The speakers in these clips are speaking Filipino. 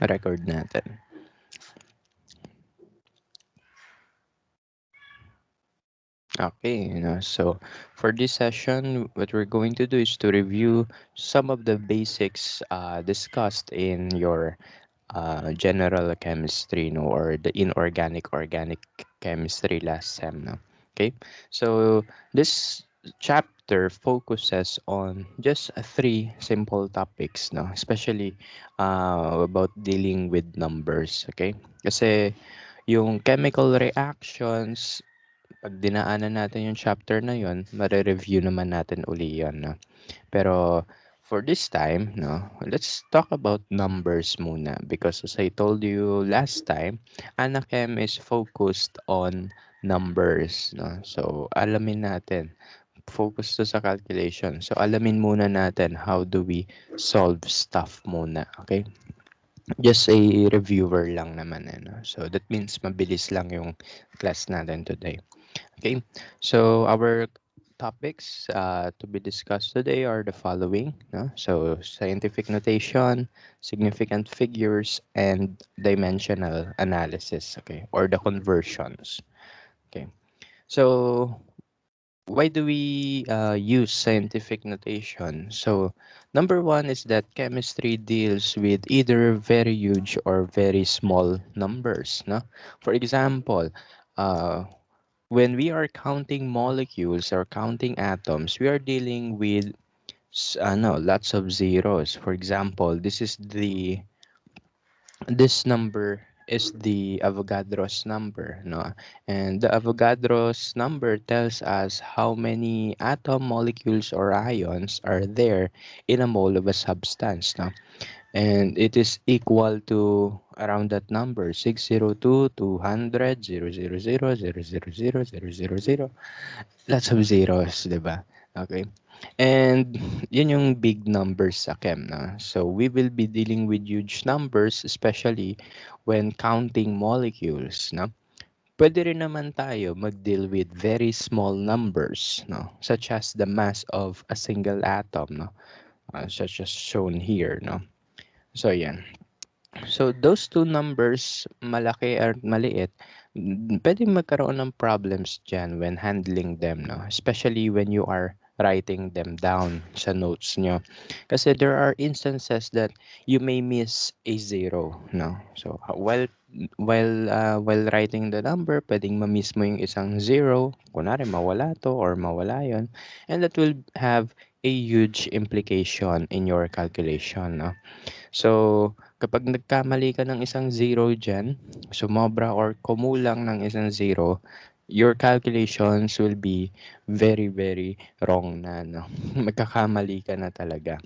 record natin. Okay, so for this session, what we're going to do is to review some of the basics discussed in your general chemistry, or the inorganic organic chemistry last sem. No? Okay, so this chapter focuses on just three simple topics, no, especially about dealing with numbers. Okay, kasi yung chemical reactions, pag dinaanan natin yung chapter na yon, mare-review naman natin uli yun, no? Pero for this time, no, let's talk about numbers muna, because as I told you last time, Anachem is focused on numbers, no? So alamin natin, focus to sa calculation. So alamin muna natin how do we solve stuff muna, okay? Just a reviewer lang naman, ano. So that means mabilis lang yung class natin today. Okay, so our topics to be discussed today are the following. No? So, scientific notation, significant figures, and dimensional analysis. Okay, or the conversions. Okay, so why do we use scientific notation? So, number one is that chemistry deals with either very huge or very small numbers. No, for example, uh, when we are counting molecules or counting atoms, we are dealing with lots of zeros. For example, this number is the Avogadro's number, no? And the Avogadro's number tells us how many atom molecules or ions are there in a mole of a substance, no? And it is equal to around that number 602, 200, 000, 000, lots of zeros, 'di ba? Okay. And yun yung big numbers sa chem, na. So we will be dealing with huge numbers, especially when counting molecules, no? Pwede rin naman tayo mag-deal with very small numbers, no? Such as the mass of a single atom, no? Such as shown here, no? So yan. So those two numbers, malaki or maliit, pwedeng magkaroon ng problems dyan when handling them, no? Especially when you are writing them down sa notes nyo. Kasi there are instances that you may miss a zero, no? So while writing the number, pwedeng ma-miss mo yung isang zero, kunwari mawala to or mawala yon, and that will have a huge implication in your calculation, no? So, kapag nagkamali ka ng isang zero dyan, sumobra or kumulang ng isang zero, your calculations will be very, very wrong na, no? Magkakamali ka na talaga.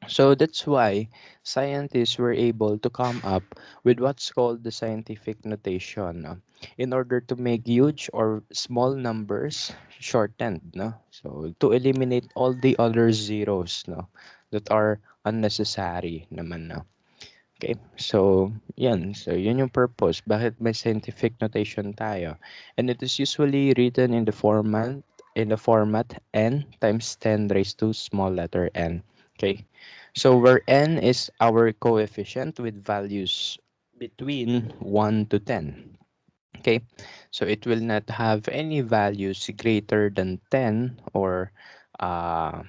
So that's why scientists were able to come up with what's called the scientific notation, no? In order to make huge or small numbers shortened, no? So to eliminate all the other zeros, no, that are unnecessary naman, no? Okay, so yan. So yun yung purpose. Bakit may scientific notation tayo? And it is usually written in the format n times 10 raised to small letter n. Okay, so where n is our coefficient with values between 1 to 10. Okay, so it will not have any values greater than 10 or uh,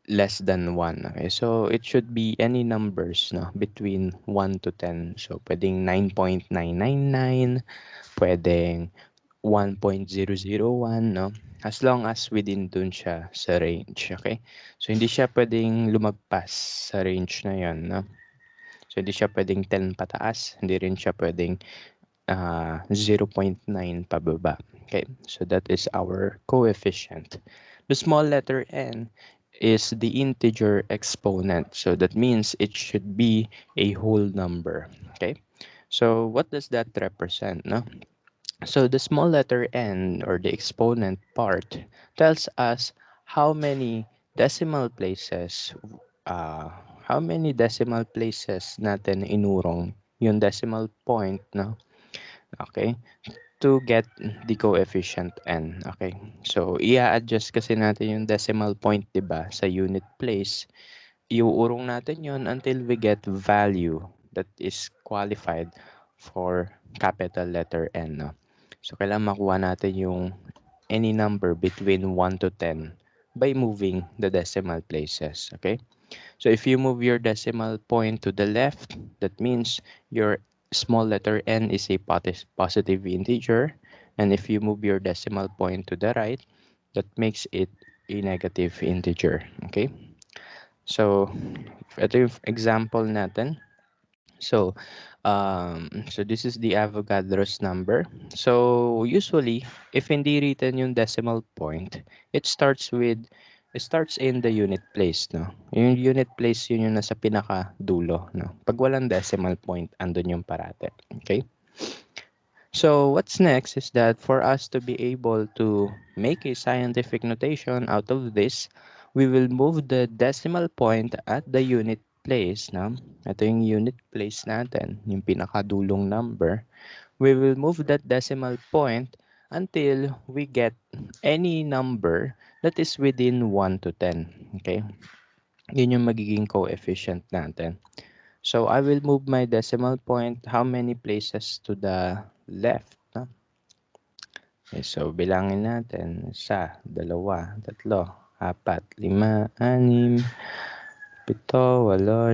less than 1. Okay, so it should be any numbers, no, between 1 to 10. So pwedeng 9.999, pwedeng 1.001, no, as long as within dun siya sa range. Okay, so hindi siya pwedeng lumagpas sa range na yon, no. So hindi siya pwedeng 10 pataas, hindi rin siya pwedeng 0.9 pababa. Okay, so that is our coefficient. The small letter n is the integer exponent. So that means it should be a whole number. Okay, so what does that represent? No? So the small letter n, or the exponent part, tells us how many decimal places uh, how many decimal places natin inurong yung decimal point, no? Okay, to get the coefficient n. Okay, so i-adjust kasi natin yung decimal point, 'di ba, sa unit place. Iuurong natin yon until we get value that is qualified for capital letter N, no? So, kailangan makuha natin yung any number between 1 to 10 by moving the decimal places, okay? So, if you move your decimal point to the left, that means your small letter n is a positive integer. And if you move your decimal point to the right, that makes it a negative integer, okay? So, ito yung example natin. So, so this is the Avogadro's number. So, usually, if hindi written yung decimal point, it starts in the unit place, no? Yung unit place, yun yung nasa pinaka dulo, no? Pag walang decimal point, andun yung parate, okay? So, what's next is that for us to be able to make a scientific notation out of this, we will move the decimal point at the unit place. No? Ito yung unit place natin, yung pinakadulong number. We will move that decimal point until we get any number that is within 1 to 10. Okay? Yun yung magiging coefficient natin. So, I will move my decimal point how many places to the left. No? Okay, so, bilangin natin. 1, 2, 3, 4, 5, 6, 7, 8, 9,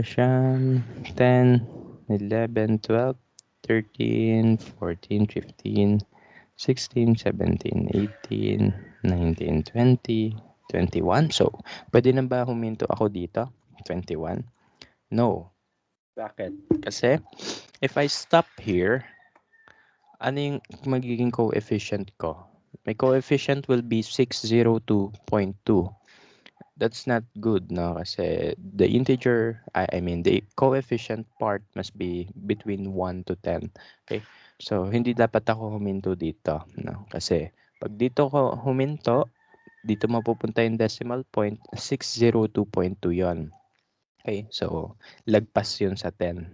10, 11, 12, 13, 14, 15, 16, 17, 18, 19, 20, 21. So, pwede na ba huminto ako dito? 21? No. Bakit? Kasi, if I stop here, ano yung magiging coefficient ko? My coefficient will be 602.2. That's not good, no? Kasi the integer, I mean, the coefficient part must be between 1 to 10. Okay? So, hindi dapat ako huminto dito, no? Kasi, pag dito ko huminto, dito mapupunta yung decimal point, 602.2 yon. Okay? So, lagpas yun sa 10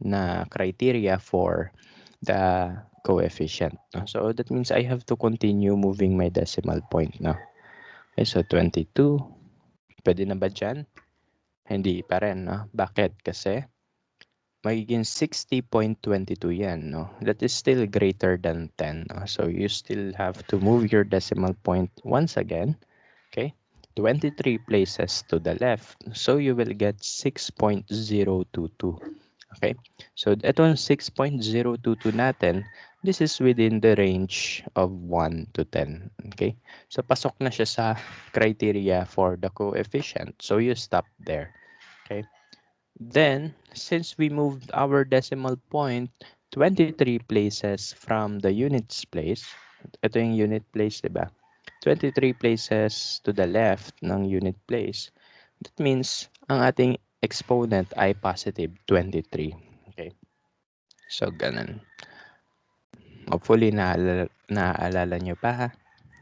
na criteria for the coefficient. No? So, that means I have to continue moving my decimal point, no? Okay, so 22. Pwede na ba dyan? Hindi pa rin, no? Bakit? Kasi magiging 60.22 yan, no? That is still greater than 10, no? So, you still have to move your decimal point once again, okay? 23 places to the left. So, you will get 6.022. Okay? So, itong 6.022 natin, this is within the range of 1 to 10. Okay? So, pasok na siya sa criteria for the coefficient. So, you stop there. Okay? Then, since we moved our decimal point 23 places from the units place, ito yung unit place, diba? 23 places to the left ng unit place. That means, ang ating exponent ay positive 23. Okay? So, ganun. Hopefully, naaalala nyo pa, ha?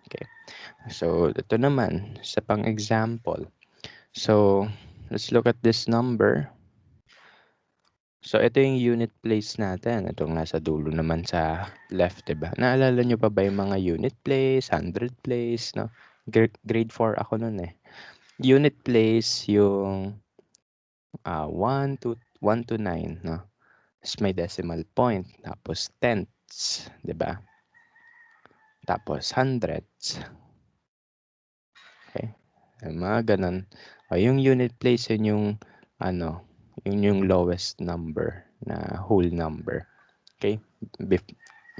Okay. So, ito naman, sa pang-example. So, let's look at this number. So, ito yung unit place natin. Itong nasa dulo naman sa left, diba? Naalala nyo pa ba yung mga unit place, 100 place, no? Grade 4 ako nun eh. Unit place, yung 1 to 9, no? Tapos may decimal point. Tapos tenths, diba? Tapos hundredths. Okay? Mga ganun. Yung unit place, yun yung, yung lowest number na whole number. Okay?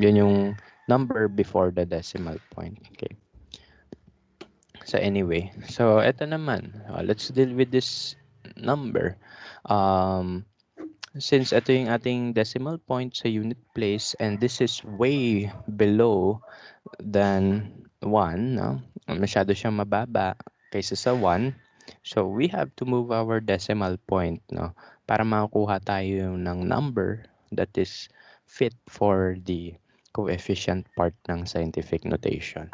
Yun yung number before the decimal point. Okay? So anyway, so eto naman. Let's deal with this number. Since ito yung ating decimal point sa unit place and this is way below than 1, no? Masyado siyang mababa kaysa sa 1. So, we have to move our decimal point, no? Para makakuha tayo ng number that is fit for the coefficient part ng scientific notation.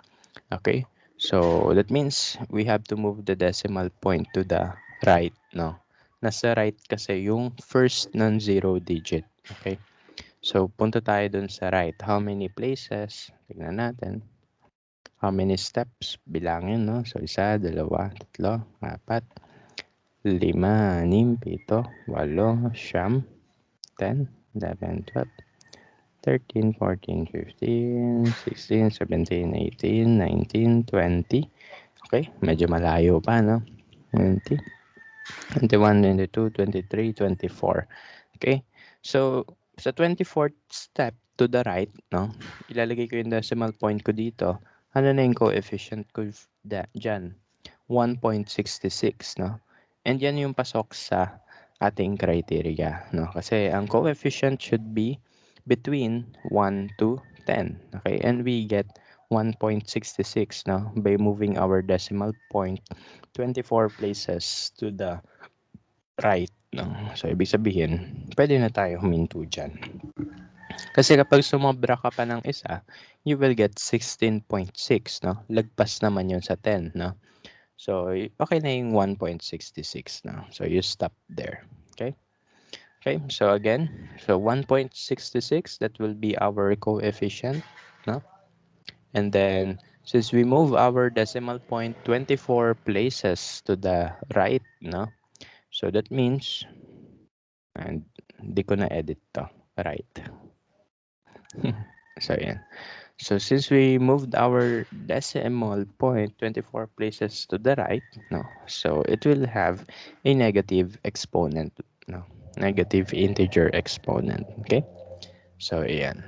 Okay? So, that means we have to move the decimal point to the right, no? Nasa right kasi yung first non-zero digit. Okay? So, punta tayo dun sa right. How many places? Tignan natin. How many steps? Bilangin, no? So, 1, 2, 3, 4, 5, 6, 7, 8, 9, 10, 10, 11, 12, 13, 14, 15, 16, 17, 18, 19, 20. Okay, medyo malayo pa, no? 20, 21, 22, 23, 24. Okay, so sa 24th step to the right, no? Ilalagay ko yung decimal point ko dito. Ano na yung coefficient ko dyan? 1.66, no? And yan yung pasok sa ating criteria, no? Kasi ang coefficient should be between 1 to 10, okay? And we get 1.66, no? By moving our decimal point 24 places to the right, no? So, ibig sabihin, pwede na tayo huminto dyan. Kasi kapag sumobra ka pa ng isa, you will get 16.6, no? Lagpas naman yun sa 10, no? So, okay na yung 1.66 na. So, you stop there. Okay? Okay, so again, so 1.66, that will be our coefficient, no? And then, since we move our decimal point 24 places to the right, no? So, that means, and di ko na-edit to, right? So, yan. So since we moved our decimal point 24 places to the right, no, so it will have a negative exponent, no, negative integer exponent. Okay, so ayan.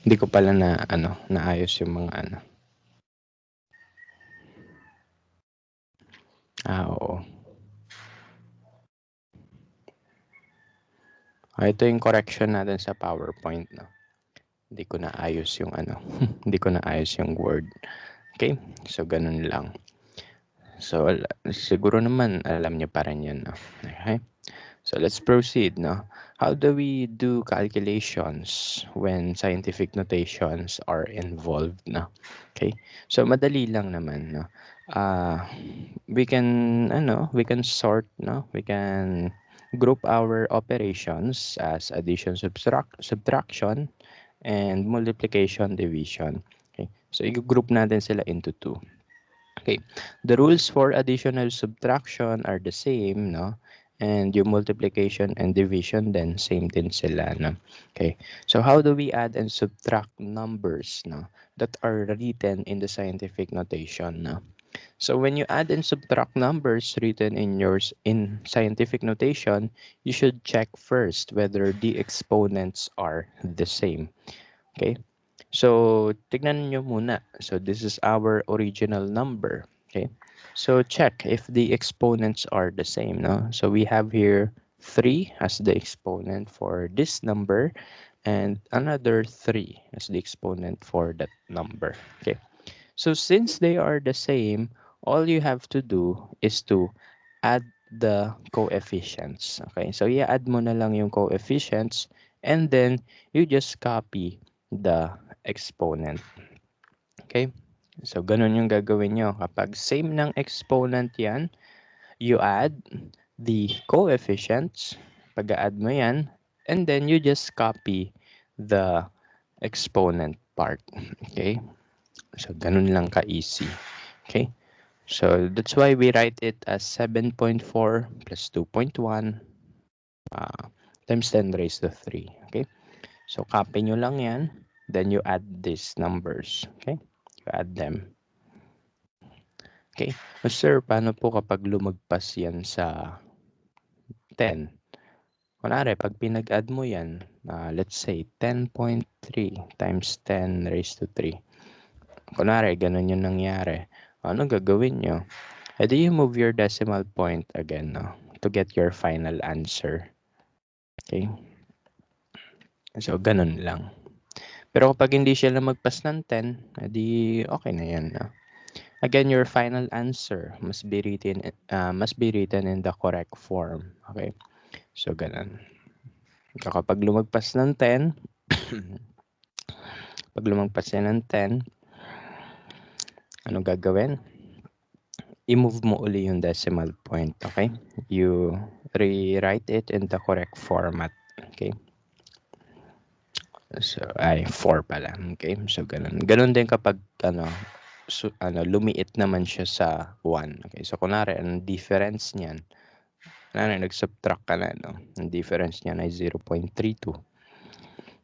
Hindi ko pala na naayos yung mga oo. Ito yung correction natin sa PowerPoint, no. Hindi ko naayos yung hindi ko naayos yung word. Okay, so ganun lang. So siguro naman alam niyo pa rin yun, no. Okay. So let's proceed, no? How do we do calculations when scientific notations are involved, no? Okay. So madali lang naman, no? We can we can sort, no? We can group our operations as addition, subtraction, and multiplication, division. Okay. So i-group natin sila into two. Okay, the rules for addition and subtraction are the same, no? And yung multiplication and division then same din sila, no? Okay, so how do we add and subtract numbers, no? That are written in the scientific notation, no? So when you add and subtract numbers written in scientific notation, you should check first whether the exponents are the same. Okay, so, tignan nyo muna. So, this is our original number. Okay. So, check if the exponents are the same. No? So, we have here 3 as the exponent for this number and another 3 as the exponent for that number. Okay. So, since they are the same, all you have to do is to add the coefficients. Okay. So, i-add mo na lang yung coefficients and then you just copy the exponent. Okay? So, ganun yung gagawin nyo. Kapag same ng exponent yan, you add the coefficients. Pag-add mo yan, and then you just copy the exponent part. Okay? So, ganun lang ka-easy. Okay? So, that's why we write it as 7.4 plus 2.1 times 10 raised to 3. Okay? So, copy nyo lang yan. Then, you add these numbers. Okay? You add them. Okay. Sir, paano po kapag lumagpas yan sa 10? Kunwari, pag pinag-add mo yan, let's say 10.3 times 10 raised to 3. Kunwari, ganun yung nangyari. Ano gagawin nyo? E di you move your decimal point again, no? To get your final answer. Okay? So, ganun lang. Pero kapag hindi siya lumagpas ng 10, edi okay na yan, no? Again, your final answer must be written in the correct form. Okay? So, ganun. Kapag lumagpas ng 10, pag lumagpas yan ng 10, ano gagawin? I-move mo uli yung decimal point. Okay? You rewrite it in the correct format. Okay? So, 4 pala. Okay? So, ganun. Ganun din kapag, lumiit naman siya sa 1. Okay, so kunwari, ang difference niyan, nag-subtract ka na, no? Ang difference niyan ay 0.32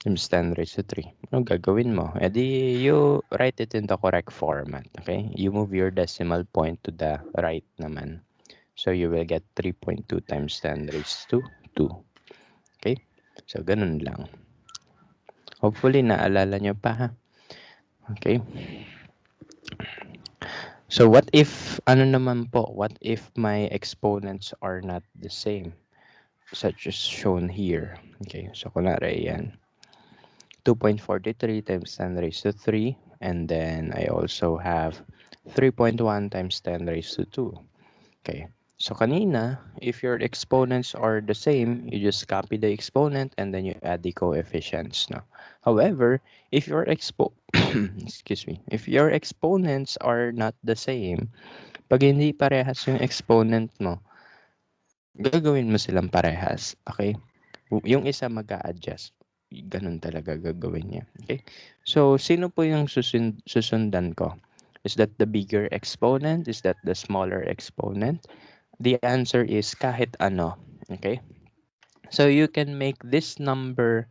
times 10 raised to 3. Ano gagawin mo? E di, you write it in the correct format. Okay? You move your decimal point to the right naman. So, you will get 3.2 times 10 raised to 2. Okay? So, ganun lang. Hopefully, naalala nyo pa, ha? Okay? So, what if, what if my exponents are not the same? Such as shown here. Okay? So, kunwari, yan. 2.43 times 10 raised to 3, and then I also have 3.1 times 10 raised to 2. Okay, so kanina, if your exponents are the same, you just copy the exponent and then you add the coefficients. No? However, if your if your exponents are not the same, pag hindi parehas yung exponent mo, gagawin mo silang parehas. Okay? Yung isa mag-a-adjust. Ganun talaga gagawin niya. Okay? So, sino po yung susundan ko? Is that the bigger exponent? Is that the smaller exponent? The answer is kahit ano. Okay? So, you can make this number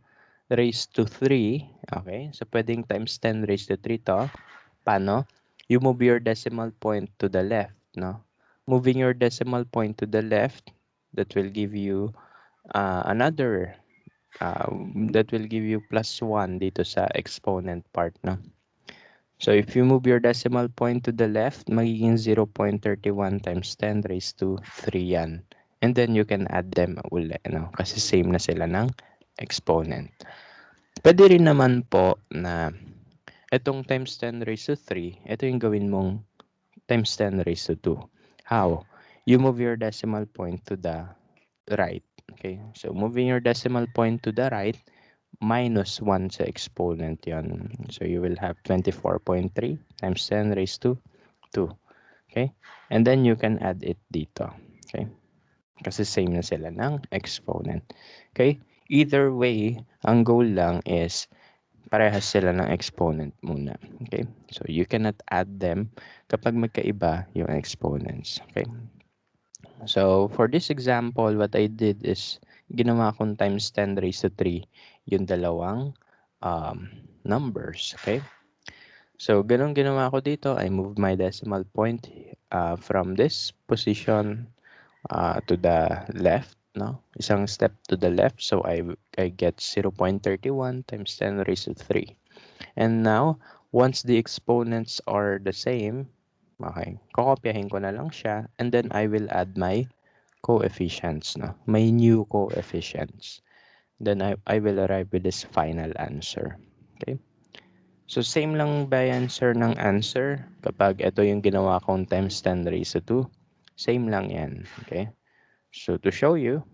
raised to 3. Okay? So, pwedeng times 10 raised to 3 to. Paano? You move your decimal point to the left. No? Moving your decimal point to the left, that will give you another that will give you plus 1 dito sa exponent part, no? So, if you move your decimal point to the left, magiging 0.31 times 10 raised to 3 yan. And then, you can add them ulit, no? Kasi same na sila ng exponent. Pwede rin naman po na itong times 10 raised to 3, ito yung gawin mong times 10 raised to 2. How? You move your decimal point to the right. Okay? So, moving your decimal point to the right, minus 1 sa exponent yon. So, you will have 24.3 times 10 raised to 2. Okay? And then, you can add it dito. Okay? Kasi same na sila ng exponent. Okay? Either way, ang goal lang is parehas sila ng exponent muna. Okay? So, you cannot add them kapag magkaiba yung exponents. Okay? So, for this example, what I did is, ginawa kong times 10 raised to 3 yung dalawang numbers. Okay? So, ganun ginawa ko dito. I moved my decimal point from this position to the left. No? Isang step to the left. So, I get 0.31 times 10 raised to 3. And now, once the exponents are the same, okay, kokopyahin ko na lang siya, and then I will add my coefficients, no? May new coefficients. Then I will arrive with this final answer. Okay? So, same lang ba answer ng answer kapag ito yung ginawa kong times 10 raised to 2? Same lang yan. Okay? So, to show you,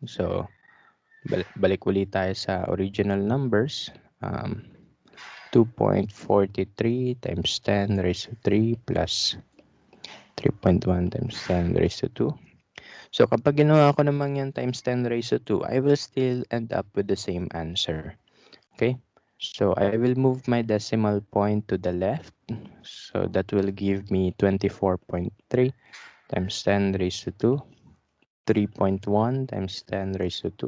so, balik ulit tayo sa original numbers. 2.43 times 10 raised to 3 plus 3.1 times 10 raised to 2. So, kapag ginawa ko naman yan times 10 raised to 2, I will still end up with the same answer. Okay? So, I will move my decimal point to the left. So, that will give me 24.3 times 10 raised to 2. 3.1 times 10 raised to 2.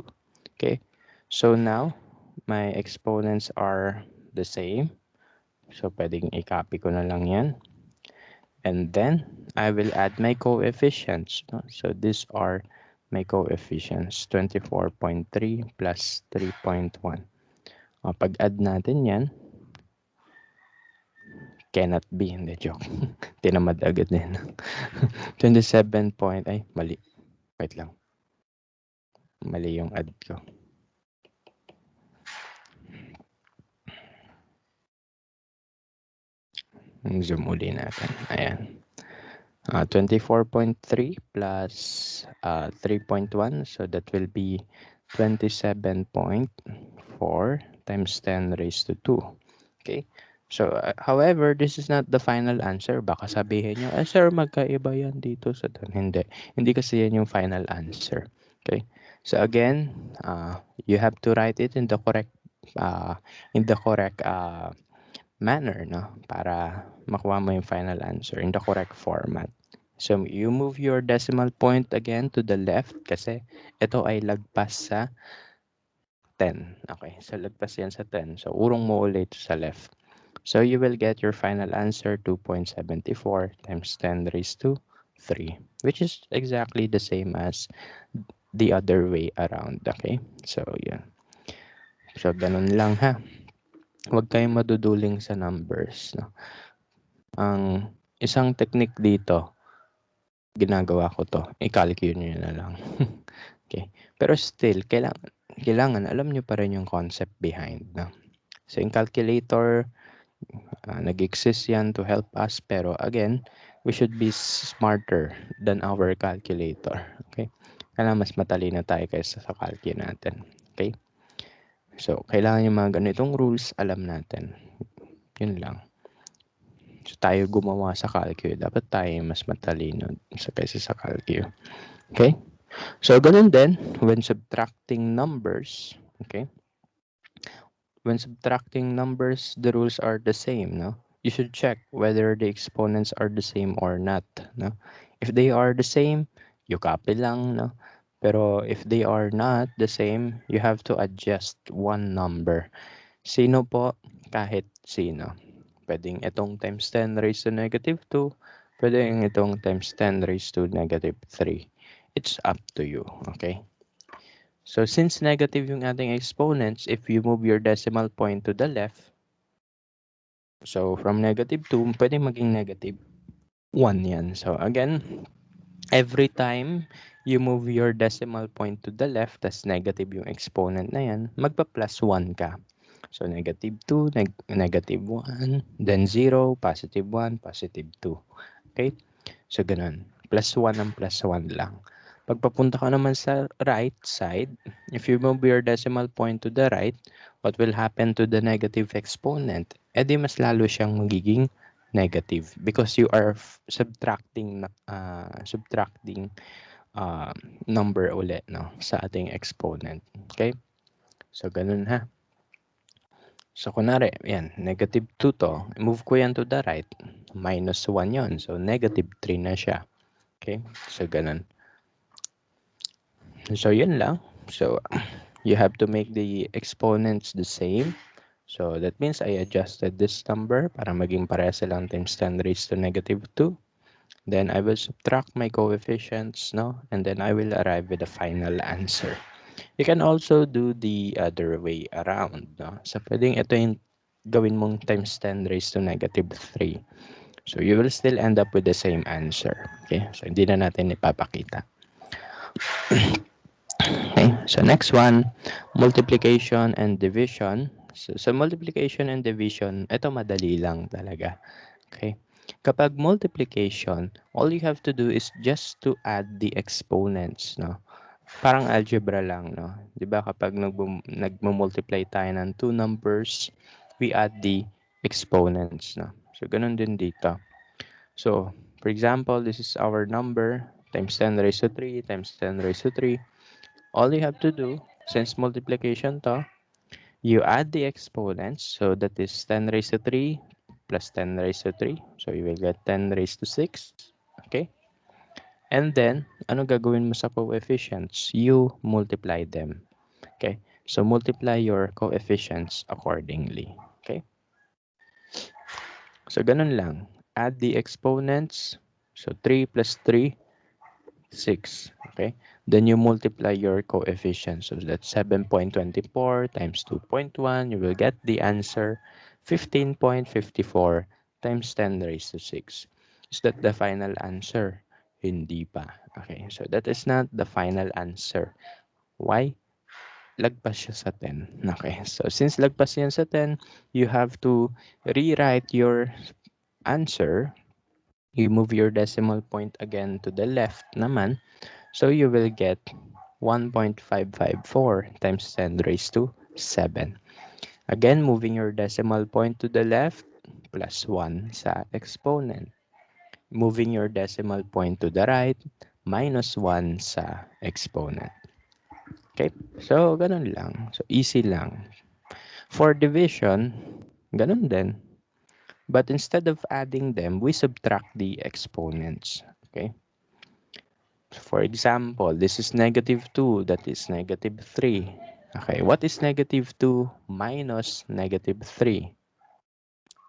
Okay? So, now, my exponents are the same. So, pwedeng i-copy ko na lang yan. And then, I will add my coefficients. So, these are my coefficients. 24.3 plus 3.1. Pag-add natin yan, cannot be. Hindi, joke. Tinamad agad din. 27 point. Ay, mali. Wait lang. Mali yung add ko. Zoom uli natin. Ayan. 24.3 plus 3.1. So that will be 27.4 times 10 raised to 2. Okay? So, however, this is not the final answer. Baka sabihin nyo, sir, magkaiba yan dito sa doon. Hindi. Hindi kasi yan yung final answer. Okay? So, again, you have to write it in the correct manner, no? Para makuha mo yung final answer in the correct format. So, you move your decimal point again to the left kasi ito ay lagpas sa 10. Okay, so lagpas yan sa 10. So, urong mo ulit sa left. So, you will get your final answer 2.74 times 10 raised to 3, which is exactly the same as the other way around. Okay, so yeah. So, ganun lang ha. Huwag kayong maduduling sa numbers. No? Ang isang technique dito, ginagawa ko to, i-calculate nyo na lang. Okay. Pero still, kailangan alam nyo pa rin yung concept behind. No? So, yung calculator, nag-exist yan to help us. Pero again, we should be smarter than our calculator. Okay? Kailangan mas matalino tayo kaysa sa calcu natin. Okay? So, kailangan yung mga ganitong rules, alam natin. Yun lang. So, tayo gumawa sa calcu. Dapat tayo mas matalino kaysa sa calcu. Okay? So, ganun din, when subtracting numbers, okay? When subtracting numbers, the rules are the same, no? You should check whether the exponents are the same or not, no? If they are the same, you copy lang, no? Pero if they are not the same, you have to adjust one number. Sino po? Kahit sino. Pwedeng itong times 10 raised to negative 2. Pwedeng itong times 10 raised to negative 3. It's up to you, okay? So, since negative yung ating exponents, if you move your decimal point to the left, so from negative 2, pwede maging negative 1 yan. So, again, every time you move your decimal point to the left, tas negative yung exponent na yan, magpa-plus 1 ka. So, negative 2, negative 1, then 0, positive 1, positive 2. Okay? So, ganun. Plus 1 ang plus 1 lang. Pagpapunta ka naman sa right side, if you move your decimal point to the right, what will happen to the negative exponent? E di mas lalo siyang magiging negative because you are subtracting uh, number ulit, no, sa ating exponent. Okay? So, ganun ha. So, kunwari, yan, negative 2 to. Move ko yan to the right. Minus 1 yon. So, negative 3 na siya. Okay? So, ganun. So, yun lang. So, you have to make the exponents the same. So, that means I adjusted this number para maging pareha silang times 10 raised to negative 2. Then, I will subtract my coefficients, no? And then, I will arrive with the final answer. You can also do the other way around, no? So, pwedeng ito yung gawin mong times 10 raised to negative 3. So, you will still end up with the same answer. Okay? So, hindi na natin ipapakita. Okay, so next one, multiplication and division. So multiplication and division, ito madali lang talaga. Okay? Kapag multiplication, all you have to do is just to add the exponents, no? Parang algebra lang, no? 'Di ba kapag nagmo-multiply tayo ng two numbers, we add the exponents, no? So ganun din dito. So, for example, this is our number times 10 raised to 3 times 10 raised to 3. All you have to do, since multiplication to, you add the exponents. So that is 10 raised to 3 plus 10 raised to 3. So you will get 10 raised to 6. Okay? And then, ano gagawin mo sa coefficients? You multiply them. Okay? So multiply your coefficients accordingly. Okay? So ganun lang. Add the exponents. So 3 plus 3, 6. Okay? Then you multiply your coefficients. So that's 7.24 times 2.1. You will get the answer 15.54 times 10 raised to 6. Is that the final answer? Hindi pa. Okay, so that is not the final answer. Why? Lagpas siya sa 10. Okay, so since lagpas yan sa 10, you have to rewrite your answer. You move your decimal point again to the left naman. So you will get 1.554 times 10 raised to 7. Again, moving your decimal point to the left, plus 1 sa exponent. Moving your decimal point to the right, minus 1 sa exponent. Okay? So, ganun lang. So, easy lang. For division, ganun din. But instead of adding them, we subtract the exponents. Okay. For example, this is -2, that is -3. Okay, what is -2 minus -3?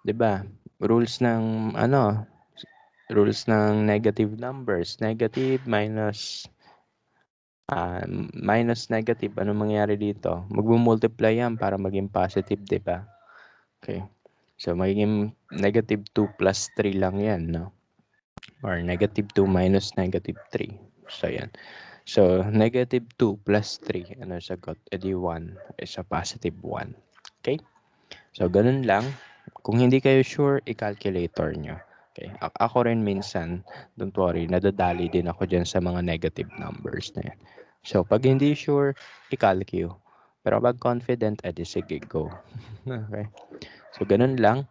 'Di ba? Rules ng rules ng negative numbers. Negative minus negative. Ano mangyayari dito? Magmo-multiply yan para maging positive, 'di ba? Okay. So, magiging -2 plus 3 lang yan, no? Or -2 minus -3. So, yan. So, -2 plus 3, ano sagot? E di 1 is a positive 1. Okay? So, ganun lang. Kung hindi kayo sure, i-calculator nyo. Okay? Ako rin minsan, don't worry, nadadali din ako dyan sa mga negative numbers na yan. So, pag hindi sure, i-calcu. Pero pag confident, edi sige, go. Okay? So, ganun lang.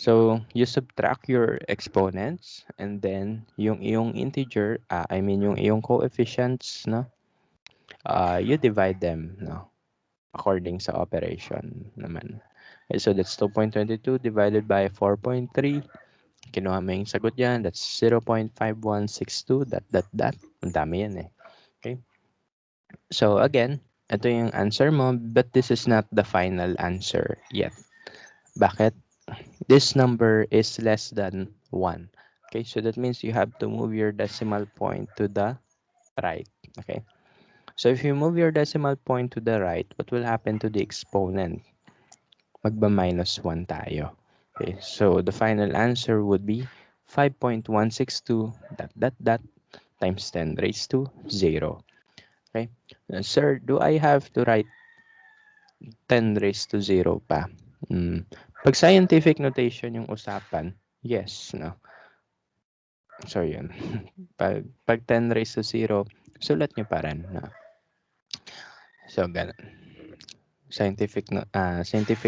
So, you subtract your exponents and then yung iyong integer, yung iyong coefficients, no? You divide them, no? According sa operation naman. Okay, so that's 2.22 divided by 4.3. Kinuha mo yung sagot yan. That's 0.5162 dot. Ang dami yan eh. Okay. So again, ito yung answer mo, but this is not the final answer yet. Bakit? This number is less than 1. Okay, so that means you have to move your decimal point to the right. Okay. So if you move your decimal point to the right, what will happen to the exponent? Magba-minus 1 tayo. Okay, so the final answer would be 5.162 dot times 10 raised to 0. Okay? Sir, do I have to write 10 raised to 0 pa? Pag scientific notation yung usapan, yes, no? So, yun. pag 10 raised to 0, sulat nyo pa rin. No? So, ganun. Scientific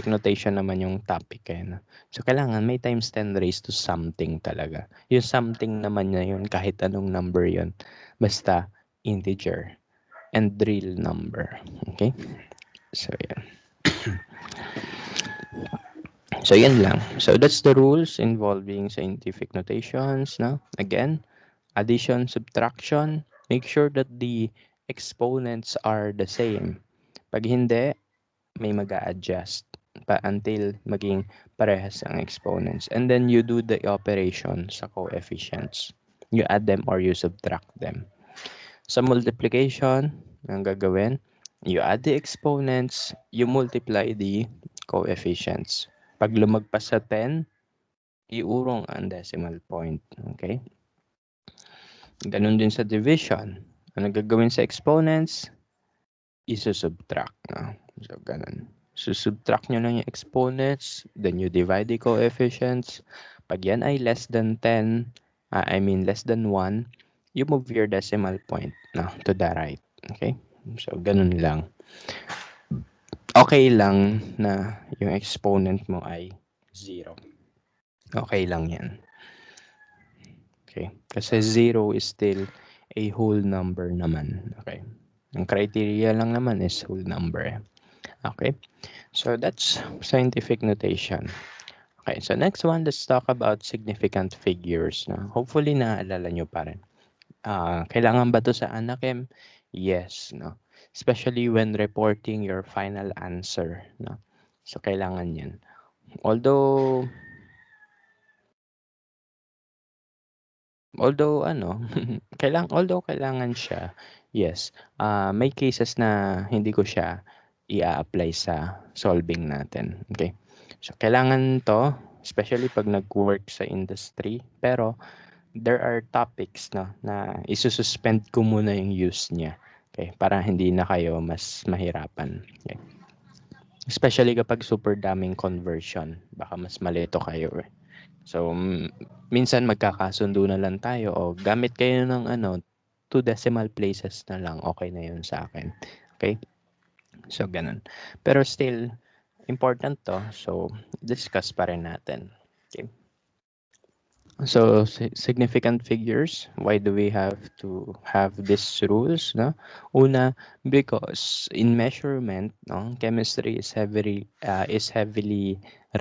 notation naman yung topic eh, no? So kailangan may times 10 raised to something talaga. Yung something naman na yun kahit anong number yun, basta integer and real number. Okay? So yan. So yan lang. So that's the rules involving scientific notations, no? Again, addition, subtraction, make sure that the exponents are the same. Pag hindi, may mag-a-adjust pa until maging parehas ang exponents. And then you do the operation sa coefficients. You add them or you subtract them. Sa multiplication, ang gagawin, you add the exponents, you multiply the coefficients. Pag lumagpas sa 10, iurong ang decimal point. Okay? Ganun din sa division. Ano gagawin sa exponents? Isusubtract. No? So, ganun. So, subtract nyo lang yung exponents, then you divide the coefficients. Pag yan ay less than 10, less than 1, you move your decimal point to the right. Okay? So, ganun lang. Okay lang na yung exponent mo ay 0. Okay lang yan. Okay? Kasi 0 is still a whole number naman. Okay? Ang criteria lang naman is whole number. Okay? So that's scientific notation. Okay, so next one, let's talk about significant figures. No? Hopefully, naalala nyo pa rin. Kailangan ba to sa Anakem? Yes. No? Especially when reporting your final answer. No? So, kailangan yan. Although kailangan siya, yes. May cases na hindi ko siya i-apply sa solving natin. Okay? So, kailangan to, especially pag nag-work sa industry. Pero, there are topics na isususpend ko muna yung use niya. Okay? Para hindi na kayo mas mahirapan. Okay? Especially kapag super daming conversion. Baka mas malito kayo eh. So, minsan magkakasundo na lang tayo o gamit kayo ng 2 decimal places na lang. Okay na yun sa akin. Okay? So, ganun. Pero still, important to. So, discuss pa rin natin. Okay? So, significant figures, why do we have to have these rules? No? Una, because in measurement, no, chemistry is heavily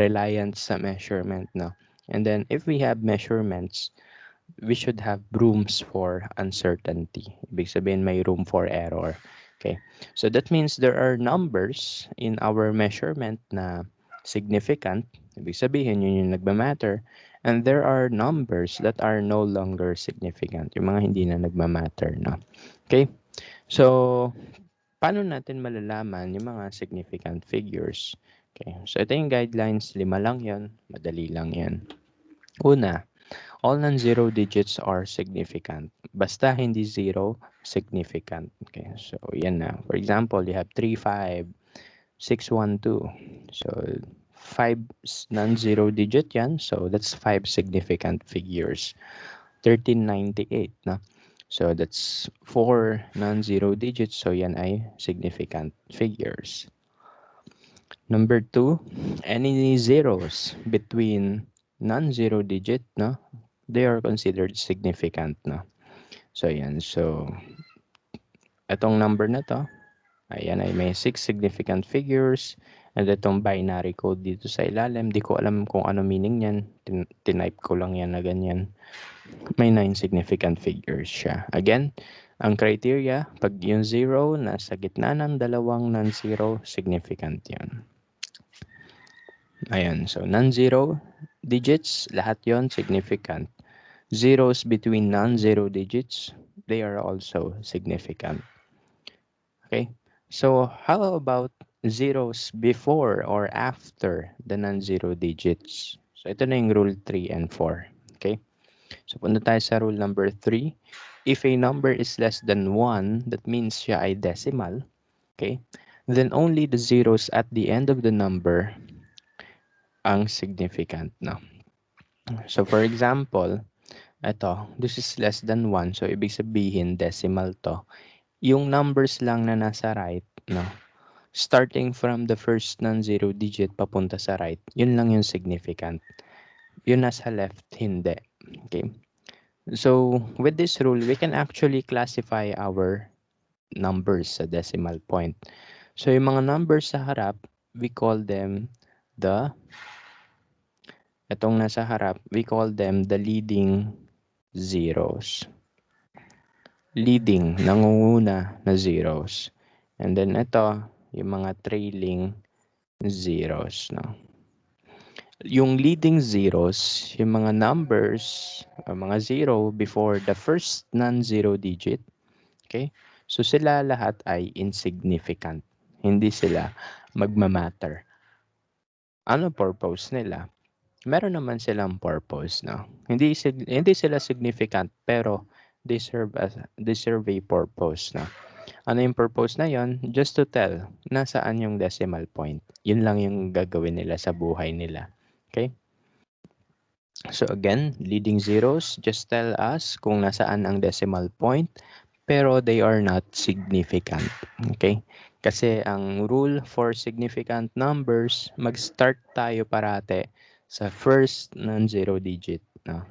reliant sa measurement. No? And then if we have measurements, we should have rooms for uncertainty. Ibig sabihin may room for error. Okay. So that means there are numbers in our measurement na significant. Ibig sabihin yun yung nagmamatter. And there are numbers that are no longer significant. Yung mga hindi na nagmamatter. No? Okay. So, paano natin malalaman yung mga significant figures? Okay. So, ito yung guidelines. 5 lang yon. Madali lang yan. Una, all non-zero digits are significant. Basta hindi zero, significant. Okay, so yan na. For example, you have 35612. So 5 non-zero digit yan. So that's 5 significant figures. 1398 na. So that's 4 non-zero digits. So yan ay significant figures. Number 2, any zeros between non-zero digit, no? They are considered significant, no? So, yan. So, itong number na to, ayan ay may 6 significant figures. And itong binary code dito sa ilalim, di ko alam kung ano meaning yan. Tinype ko lang yan na ganyan. May 9 significant figures siya. Again, ang criteria, pag yung 0 nasa gitna ng dalawang non-zero, significant yan. Ayan, so non-zero digits, lahat yon significant. Zeros between non-zero digits, they are also significant. Okay, so how about zeros before or after the non-zero digits? So ito na yung rule 3 and 4. Okay, so punta tayo sa rule number 3. If a number is less than 1, that means siya ay decimal. Okay, then only the zeros at the end of the number ang significant, no? So for example, this is less than 1. So ibig sabihin decimal to. Yung numbers lang na nasa right, no? Starting from the first non-zero digit papunta sa right, yun lang yung significant. Yung nasa left, hindi. Okay? So with this rule, we can actually classify our numbers sa decimal point. So yung mga numbers sa harap, we call them itong nasa harap, we call them the leading zeros. Leading, nangunguna na zeros. And then ito, yung mga trailing zeros. No? Yung leading zeros, yung mga numbers, mga zero before the first non-zero digit. Okay? So sila lahat ay insignificant. Hindi sila magmamatter. Ano purpose nila? Meron naman silang purpose, no? Hindi sila significant pero they serve a purpose, no? Ano yung purpose na yon? Just to tell nasaan yung decimal point. Yun lang yung gagawin nila sa buhay nila. Okay? So again, leading zeros just tell us kung nasaan ang decimal point pero they are not significant. Okay? Kasi ang rule for significant numbers, mag-start tayo parate sa first non-zero digit, no?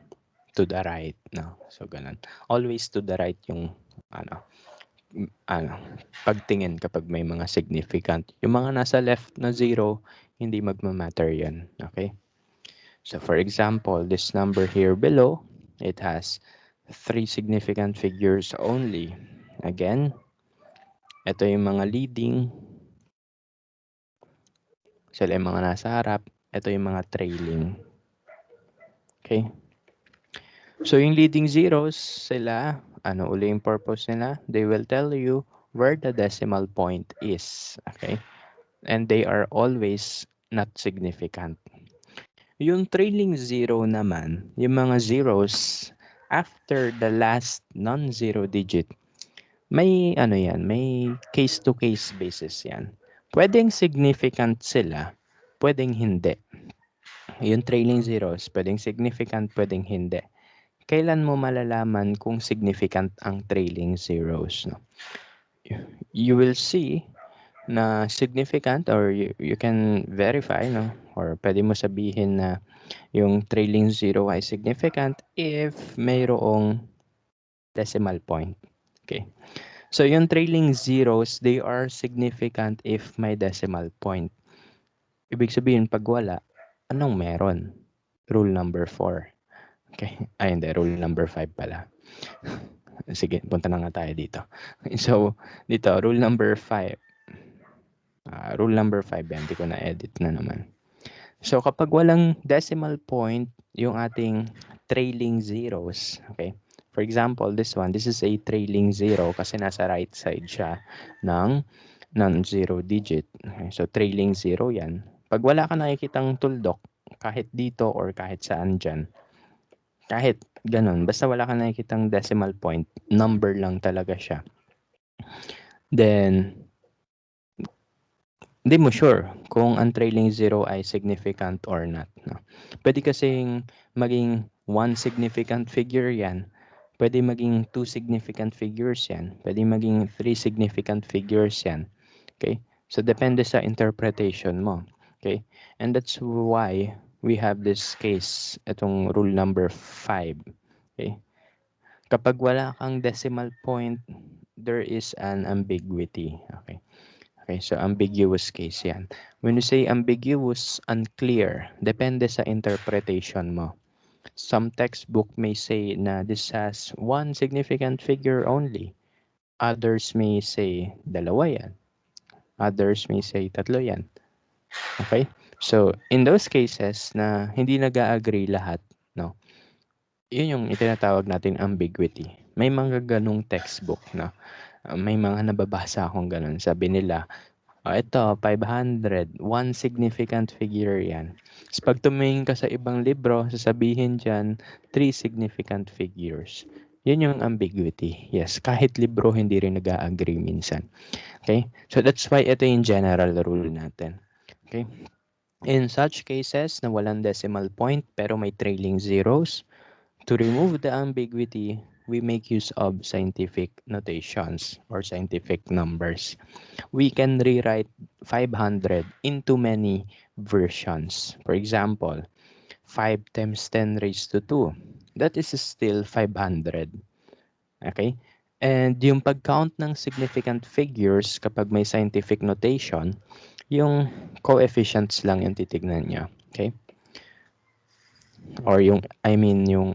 To the right, no? So ganun. Always to the right yung pagtingin kapag may mga significant. Yung mga nasa left na zero, hindi magmamatter yan. Okay? So for example, this number here below, it has 3 significant figures only. Again, ito yung mga leading. Sila yung mga nasa harap. Ito yung mga trailing. Okay? So yung leading zeros, sila, ano uli yung purpose nila? They will tell you where the decimal point is. Okay? And they are always not significant. Yung trailing zero naman, yung mga zeros after the last non-zero digit, may may case-to-case basis yan. Pwedeng significant sila, pwedeng hindi. Yung trailing zeros, pwedeng significant, pwedeng hindi. Kailan mo malalaman kung significant ang trailing zeros? No? You will see na significant or you can verify, no? Or pwede mo sabihin na yung trailing zero ay significant if mayroong decimal point. Okay. So yung trailing zeros, they are significant if may decimal point. Ibig sabihin, pag wala, anong meron? rule number 4. Okay. Ay, hindi. Rule number 5 pala. Sige, punta na nga tayo dito. So, dito, rule number 5. Rule number 5 yan. Hindi ko na-edit na naman. So, kapag walang decimal point, yung ating trailing zeros, okay? For example, this is a trailing zero kasi nasa right side siya ng non-zero digit. Okay? So, trailing zero yan. Pag wala ka nakikitang tuldok, kahit dito or kahit saan dyan, kahit ganun, basta wala ka nakikitang decimal point, number lang talaga siya. Then, hindi mo sure kung ang trailing zero ay significant or not. No? Pwede kasing maging one significant figure yan. Pwede maging two significant figures yan. Pwede maging three significant figures yan. Okay? So, depende sa interpretation mo. Okay? And that's why we have this case, itong rule number 5. Okay? Kapag wala kang decimal point, there is an ambiguity. Okay? Okay, so ambiguous case yan. When you say ambiguous, unclear, depende sa interpretation mo. Some textbook may say na this has one significant figure only. Others may say dalawa yan. Others may say tatlo yan. Okay? So, in those cases na hindi nag-agree lahat, no? Yun yung itinatawag natin ambiguity. May mga ganung textbook, no? May mga nababasa akong ganun. Sabi nila, ito, 500. One significant figure yan. Tapos pag tumingin ka sa ibang libro, sasabihin dyan, three significant figures. Yun yung ambiguity. Yes, kahit libro, hindi rin nag-agree minsan. Okay? So that's why ito yung general rule natin. Okay? In such cases na walang decimal point pero may trailing zeros, to remove the ambiguity, we make use of scientific notations or scientific numbers. We can rewrite 500 into many versions. For example, 5 times 10 raised to 2. That is still 500. Okay? And yung pag-count ng significant figures kapag may scientific notation, yung coefficients lang yung titignan niya. Okay? Or yung, yung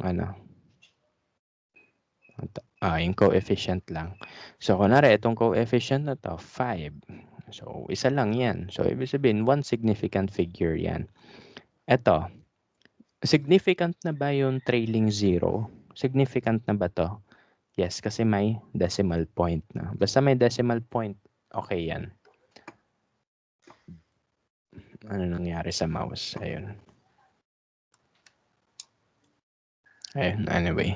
yung coefficient lang. So, kunwari, itong coefficient na to, 5. So, isa lang yan. So, ibig sabihin, one significant figure yan. Ito, significant na ba yung trailing zero? Significant na ba to? Yes, kasi may decimal point na. Basta may decimal point, okay yan. Ano nangyari sa mouse? Ayun. Ayun, anyway.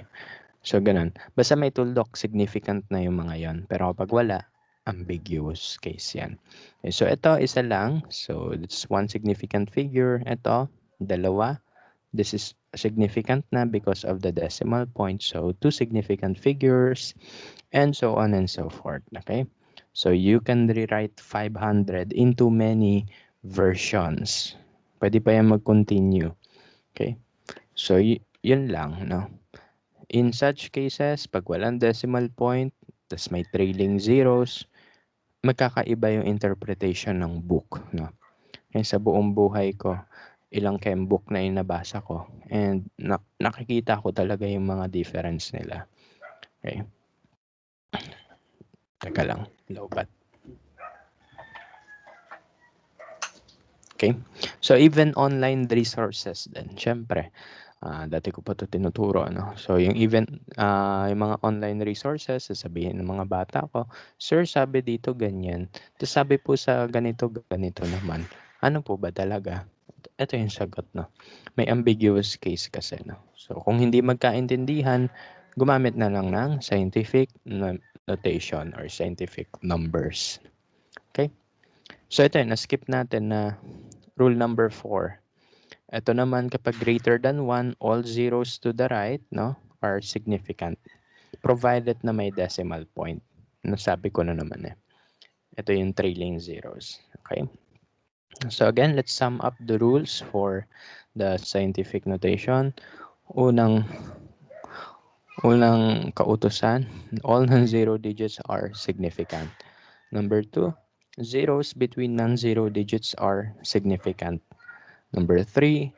So, ganun. Basta may tuldok, significant na yung mga yon. Pero kapag wala, ambiguous case yan. Okay, so, ito, isa lang. So, it's one significant figure. Ito, dalawa. This is significant na because of the decimal point. So, two significant figures, and so on and so forth. Okay? So, you can rewrite 500 into many versions. Pwede pa yan mag-continue. Okay? So, yun lang, no? In such cases, pag walang decimal point, tas may trailing zeros, magkakaiba yung interpretation ng book. No? Kaya sa buong buhay ko, ilang book na yung nabasa ko. And nakikita ko talaga yung mga difference nila. Okay. Teka lang, lowbat. Okay. So, even online resources din, syempre, dati ko pa ito tinuturo. Ano? So, yung yung mga online resources, sasabihin ng mga bata ko, sir, sabi dito ganyan. Tapos sabi po sa ganito naman. Ano po ba talaga? Ito yung sagot, no? May ambiguous case kasi, no? So, kung hindi magkaintindihan, gumamit na lang ng scientific notation or scientific numbers. Okay? So, ito yun, na-skip natin na rule number 4. Ito naman, kapag greater than 1, all zeros to the right, no, are significant. Provided na may decimal point. Nasabi ko na naman eh. Ito yung trailing zeros. Okay? So again, let's sum up the rules for the scientific notation. Unang kautusan, all non-zero digits are significant. Number 2, zeros between non-zero digits are significant. Number 3,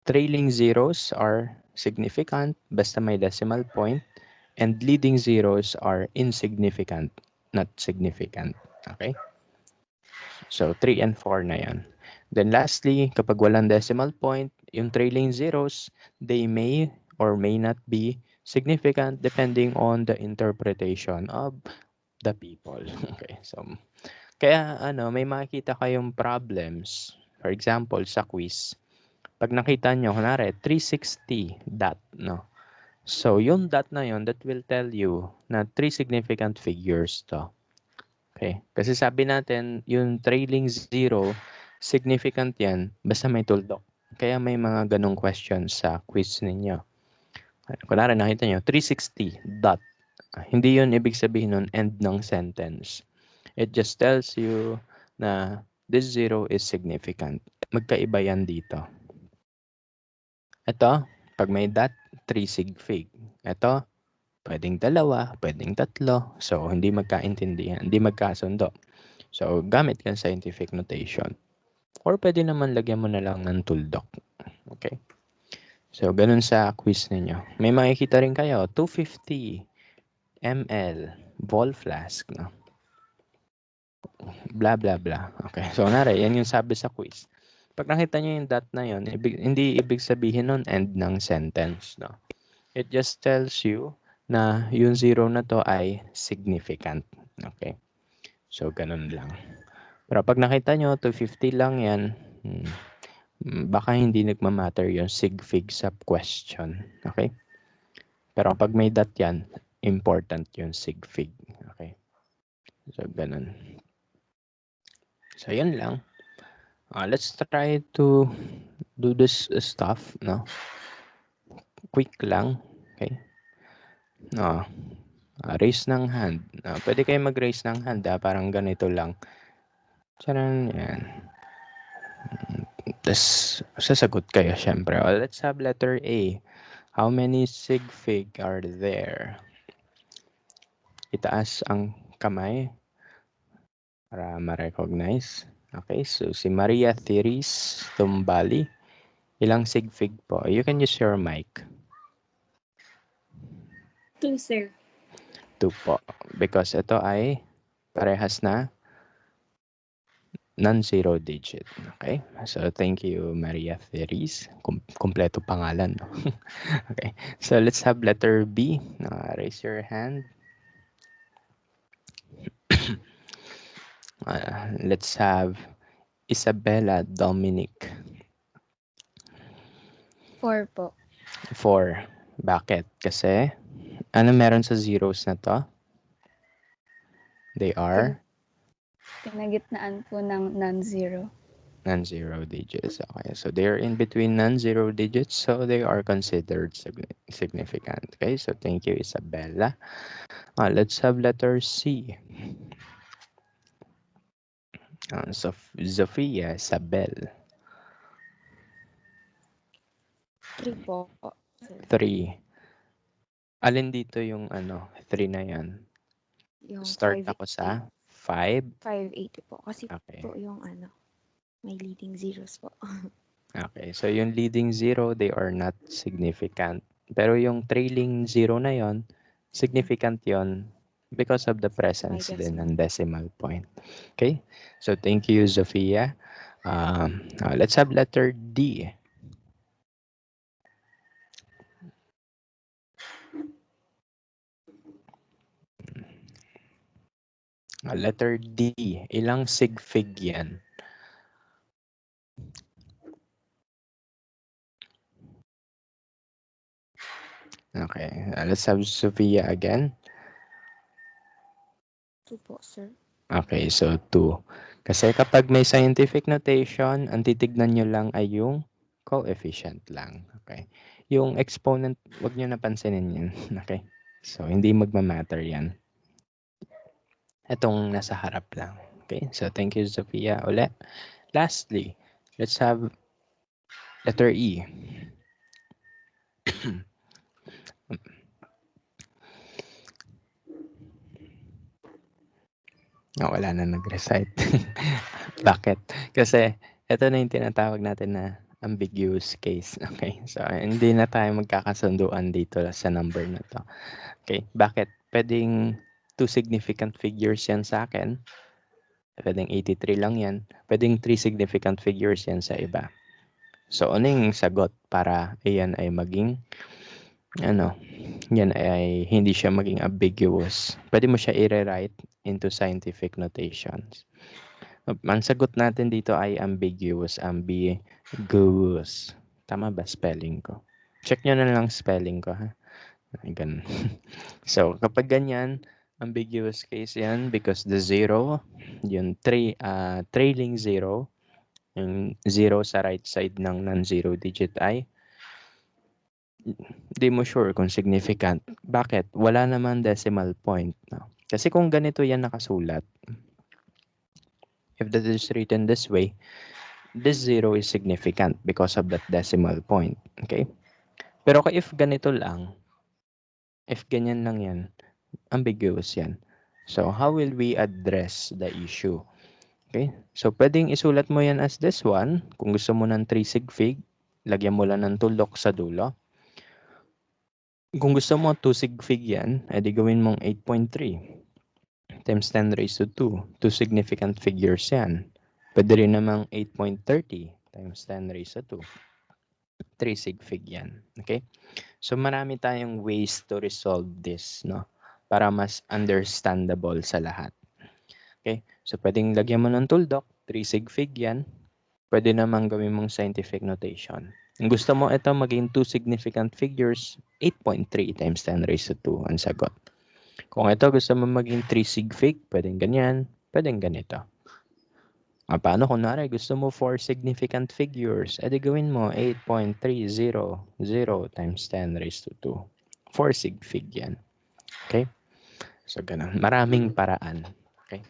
trailing zeros are significant, basta may decimal point, and leading zeros are insignificant, not significant. Okay? So, 3 and 4 na yan. Then lastly, kapag walang decimal point, yung trailing zeros, they may or may not be significant depending on the interpretation of the people. Okay, so kaya may makikita kayong problems. For example, sa quiz, pag nakita nyo, kunwari, 360 dot, no? So, yung dot na yon that will tell you na 3 significant figures to. Okay? Kasi sabi natin, yung trailing zero, significant yan, basta may tuldok. Kaya may mga ganong questions sa quiz ninyo. Kunwari, nakita nyo, 360 dot. Hindi yun ibig sabihin nun end ng sentence. It just tells you na this zero is significant. Magkaiba yan dito. Ito, pag may dot, 3 sig fig. Ito, pwedeng dalawa, pwedeng tatlo. So, hindi magkaintindihan, hindi magkasundo. So, gamit yan scientific notation. Or pwede naman lagyan mo na lang ng tuldok. Okay? So, ganun sa quiz ninyo. May makikita rin kayo, 250 ml ball flask. No? Blah, blah, blah. Okay. So, nari, yan yung sabi sa quiz. Pag nakita nyo yung dot na yun, hindi ibig sabihin nun end ng sentence. No? It just tells you na yung zero na to ay significant. Okay? So, ganun lang. Pero pag nakita nyo, 250 lang yan, baka hindi nagmamatter yung sig-fig sa question. Okay? Pero pag may dot yan, important yung sig-fig. Okay? So, ganun. So, yun lang. Let's try to do this stuff, no? Quick lang. Okay? Raise ng hand. Pwede kayo mag-raise ng hand, parang ganito lang. Charan, yan. Tapos, sasagot kayo, syempre. Let's have letter A. How many sig fig are there? Itaas ang kamay para ma-recognize. Okay, so si Maria Thiris Tumbali. Ilang sig fig po? You can use your mic. 2, sir. 2 po. Because ito ay parehas na non-zero digit. Okay? So, thank you, Maria Thiris. Kompleto pangalan. No? Okay. So, let's have letter B. Raise your hand. Let's have Isabella Dominic. 4 po. 4. Bakit? Kasi, ano meron sa zeros na to? They are? Pinagitnaan po ng non-zero. Non-zero digits. Okay, so they're in between non-zero digits, so they are considered significant. Okay, so thank you, Isabella. Let's have letter C. Sophia Isabel. 3 po, sir. 3. Alin dito yung 3 na yan? Yung Start ako sa 5. 580 po. Kasi Okay. po yung may leading zeros po. Okay, so yung leading zero, they are not significant. Pero yung trailing zero na yon, significant yon because of the presence din ng decimal point. Okay, so thank you, Sophia. Let's have letter D. Letter D, ilang sig fig yan? Okay, let's have Sophia again. 2 po, sir. Okay, so 2. Kasi kapag may scientific notation, ang titignan nyo lang ay yung coefficient lang. Okay. Yung exponent, wag nyo napansinin yan. Okay. So, hindi magmamatter yan. Itong nasa harap lang. Okay. So, thank you, Sophia. Ulit. Lastly, let's have letter E. Wala na nag-recite. Bakit? Kasi ito na yung tinatawag natin na ambiguous case. Okay, so hindi na tayo magkakasunduan dito sa number na to. Okay, bakit? Pwedeng two significant figures yan sa akin. Pwedeng 83 lang yan. Pwedeng three significant figures yan sa iba. So, ano yung sagot para iyan ay maging, ano, yan ay hindi siya maging ambiguous? Pwede mo siya i-rewrite into scientific notations. Ang sagot natin dito ay ambiguous. Ambiguous. Tama ba spelling ko? Check nyo na lang spelling ko, ha? Ay, ganun. So, kapag ganyan, ambiguous case yan because the zero, yung trailing zero, yung zero sa right side ng non-zero digit ay di mo sure kung significant. Bakit? Wala naman decimal point. No? Kasi kung ganito yan nakasulat, if that is written this way, this zero is significant because of that decimal point. Okay? Pero if ganito lang, if ganyan lang yan, ambiguous yan. So, how will we address the issue? Okay? So, pwedeng isulat mo yan as this one. Kung gusto mo ng 3 sig fig, lagyan mo lang ng tuldok sa dulo. Kung gusto mo 2 sig fig yan, edi gawin mong 8.3 times 10 raised to 2. Two significant figures yan. Pwede rin namang 8.30 times 10 raised to 2. 3 sig fig yan. Okay? So, marami tayong ways to resolve this, no? Para mas understandable sa lahat. Okay? So, pwedeng lagyan mo ng tuldok. 3 sig fig yan. Pwede namang gawin mong scientific notation. Kung gusto mo ito maging two significant figures, 8.3 times 10 raised to 2 ang sagot. Kung ito gusto mo maging 3 sig fig, pwedeng ganyan, pwedeng ganito. Paano kung nari gusto mo 4 significant figures, edi gawin mo 8.300 times 10 raised to 2. 4 sig fig yan. Okay? So, ganun. Maraming paraan. Okay?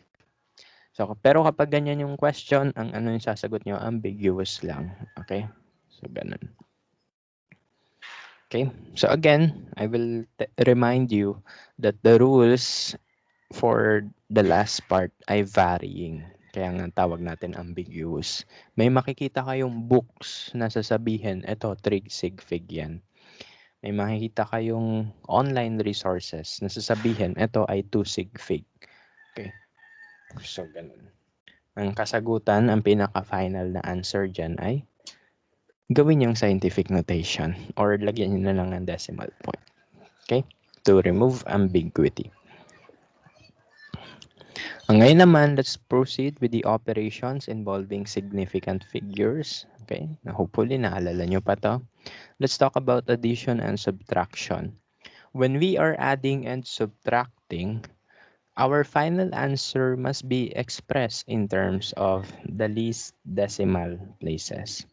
So, pero kapag ganyan yung question, ang ano yung sasagot nyo, ambiguous lang. Okay? So, ganun. Okay? So, again, I will remind you that the rules for the last part ay varying. Kaya nga tawag natin ambiguous. May makikita kayong books na sasabihin, ito, trig sig fig yan. May makikita kayong online resources na sasabihin, ito ay 2 sig fig. Okay? So, ganun. Ang kasagutan, ang pinaka-final na answer dyan ay gawin yung scientific notation or lagyan nyo na lang ng decimal point. Okay? To remove ambiguity. Ngayon naman, let's proceed with the operations involving significant figures. Okay? Hopefully, naalala nyo pa to. Let's talk about addition and subtraction. When we are adding and subtracting, our final answer must be expressed in terms of the least decimal places.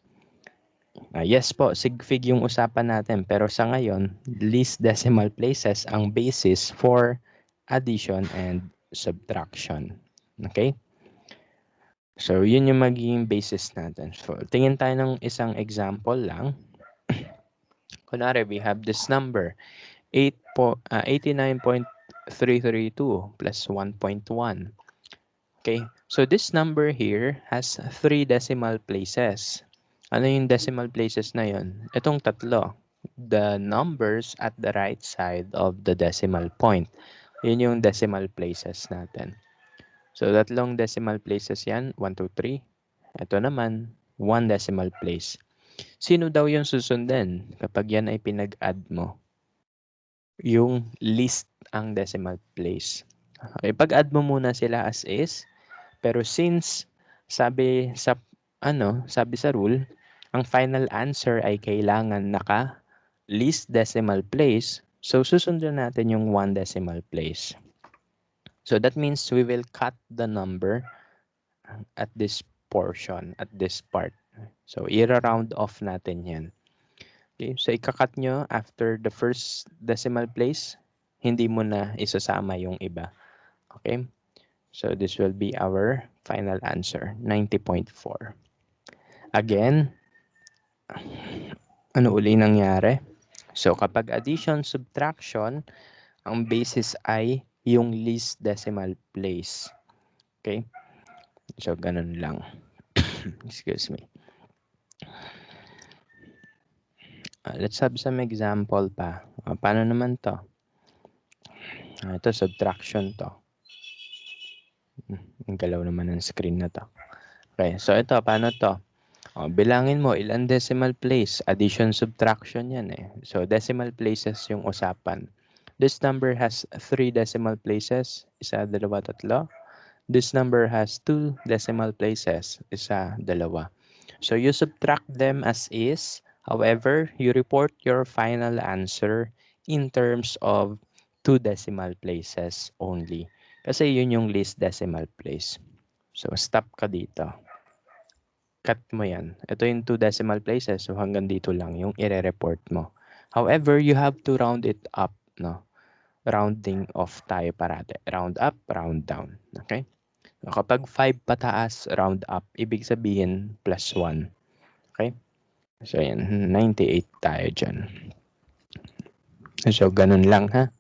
Yes po, sig-fig yung usapan natin. Pero sa ngayon, least decimal places ang basis for addition and subtraction. Okay? So, yun yung magiging basis natin. So, tingin tayo ng isang example lang. Kunwari, we have this number, 89.332 plus 1.1. Okay? So, this number here has 3 decimal places. Ano yung decimal places na yun? Itong tatlo. The numbers at the right side of the decimal point. Yun yung decimal places natin. So, tatlong decimal places yan. 1, 2, 3. Ito naman, 1 decimal place. Sino daw yung susundin kapag yan ay pinag-add mo? Yung least ang decimal place. Okay, pag-add mo muna sila as is. Pero since sabi sa rule, ang final answer ay kailangan naka least decimal place, so susundan natin yung 1 decimal place. So that means we will cut the number at this portion, at this part. So i-round off natin yan. Okay, so ikakat nyo after the first decimal place, hindi mo na isasama yung iba. Okay? So this will be our final answer, 90.4. Again, ano uli nangyari? So kapag addition, subtraction, ang basis ay yung least decimal place. Okay? So ganun lang. Excuse me. Let's have some example pa. Paano naman to? Ito, subtraction to. Ang galaw naman ng screen na to. Okay, so ito, paano to? Bilangin mo ilang decimal place. Addition, subtraction yan eh. So, decimal places yung usapan. This number has 3 decimal places. Isa, dalawa, tatlo. This number has 2 decimal places. Isa, dalawa. So, you subtract them as is. However, you report your final answer in terms of 2 decimal places only. Kasi yun yung least decimal place. So, stop ka dito. Cut mo yan. Ito yung 2 decimal places. So, hanggang dito lang yung ire-report mo. However, you have to round it up. No? Rounding off tayo parate. Round up, round down. Okay? So, kapag 5 pataas, round up. Ibig sabihin, plus 1. Okay? So, yan. 98 tayo dyan. So, ganun lang ha.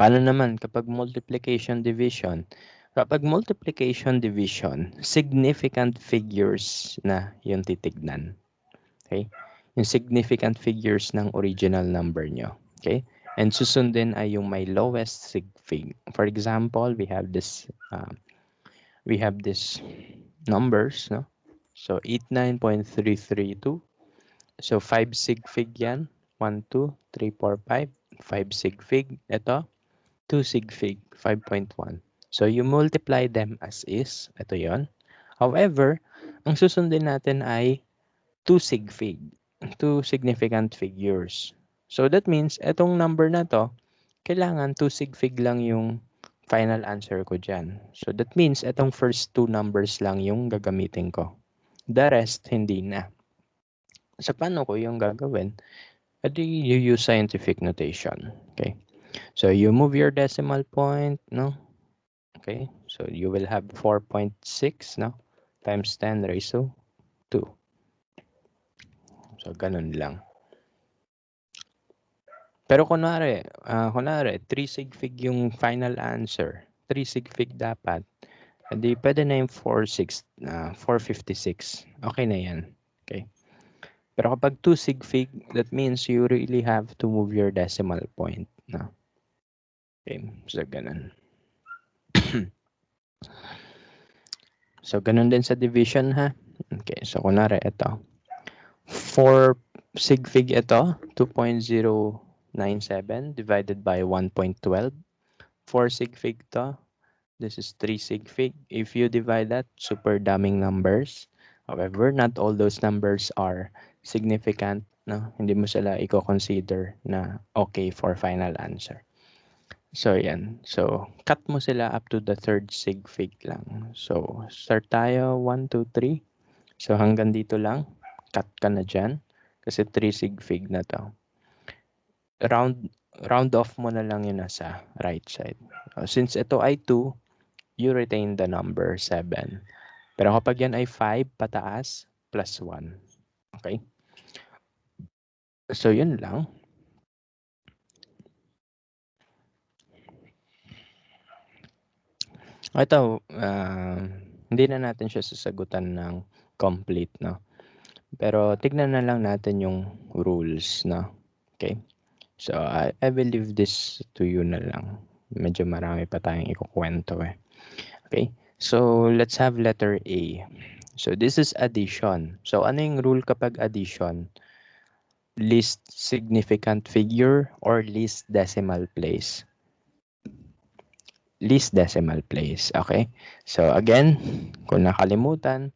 Paano naman kapag multiplication division? Kapag multiplication division, significant figures na yung titignan. Okay? Yung significant figures ng original number nyo. Okay? And susundin ay yung may lowest sig fig. For example, we have this numbers, no? So 89.332. So 5 sig fig yan. 1, 2, 3, 4, 5. 5 sig fig. Ito, 2 sig fig, 5.1. So you multiply them as is. Ito yon. However, ang susundin natin ay 2 sig fig, 2 significant figures. So that means, etong number na to, kailangan 2 sig fig lang yung final answer ko dyan. So that means, etong first 2 numbers lang yung gagamitin ko. The rest, hindi na. So paano ko yung gagawin? Edi you use scientific notation. Okay. So you move your decimal point, no? Okay. So you will have 4.6, no? Times 10 raised to 2. So ganun lang. Pero kunwari 3 sig fig yung final answer. 3 sig fig dapat. Hindi pwede na yung 456. Okay na yan. Okay. Pero kapag 2 sig fig, that means you really have to move your decimal point. No? Okay. So ganun. So ganun din sa division ha. Okay. So kunwari ito. 4 sig fig ito. 2.097 divided by 1.12. 4 sig fig to. This is 3 sig fig. If you divide that, super daming numbers. However, not all those numbers are significant. No? Hindi mo sila i-consider na okay for final answer. So, yan. So, cut mo sila up to the third sig fig lang. So, start tayo. 1, 2, 3. So, hanggang dito lang. Cut ka na dyan. Kasi 3 sig fig na to. Round, round off mo na lang yun nasa right side. Since ito ay 2, you retain the number 7. Pero kapag yan ay 5 pataas, plus 1. Okay? So, yun lang. Ito, hindi na natin siya sasagutan ng complete, no? Pero tignan na lang natin yung rules, no? Okay? So, I will leave this to you na lang. Medyo marami pa tayong ikukwento eh. Okay? So, let's have letter A. So, this is addition. So, ano yung rule kapag addition? Least significant figure or least decimal place? Least decimal place. Okay? So, again, kung nakalimutan,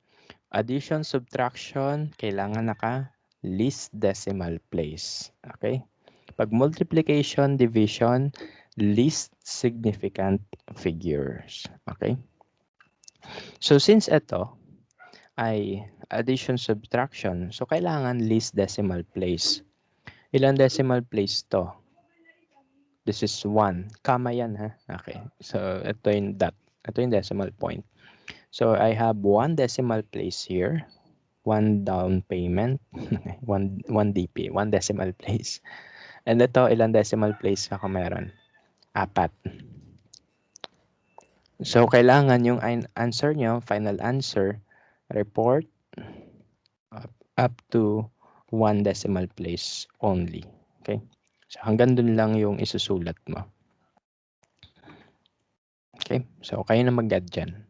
addition, subtraction, kailangan naka least decimal place. Okay? Pag multiplication, division, least significant figures. Okay? So, since ito ay addition, subtraction, so kailangan least decimal place. Ilang decimal place to? This is 1. Kama yan ha? Okay. So, ito yung dot. Ito yung decimal point. So, I have 1 decimal place here. 1 down payment. 1 DP. 1 decimal place. And ito, ilang decimal place ako meron? 4. So, kailangan yung answer nyo, final answer, report up to 1 decimal place only. Okay? So, hanggang dun lang yung isusulat mo. Okay? So, kayo na mag-add dyan.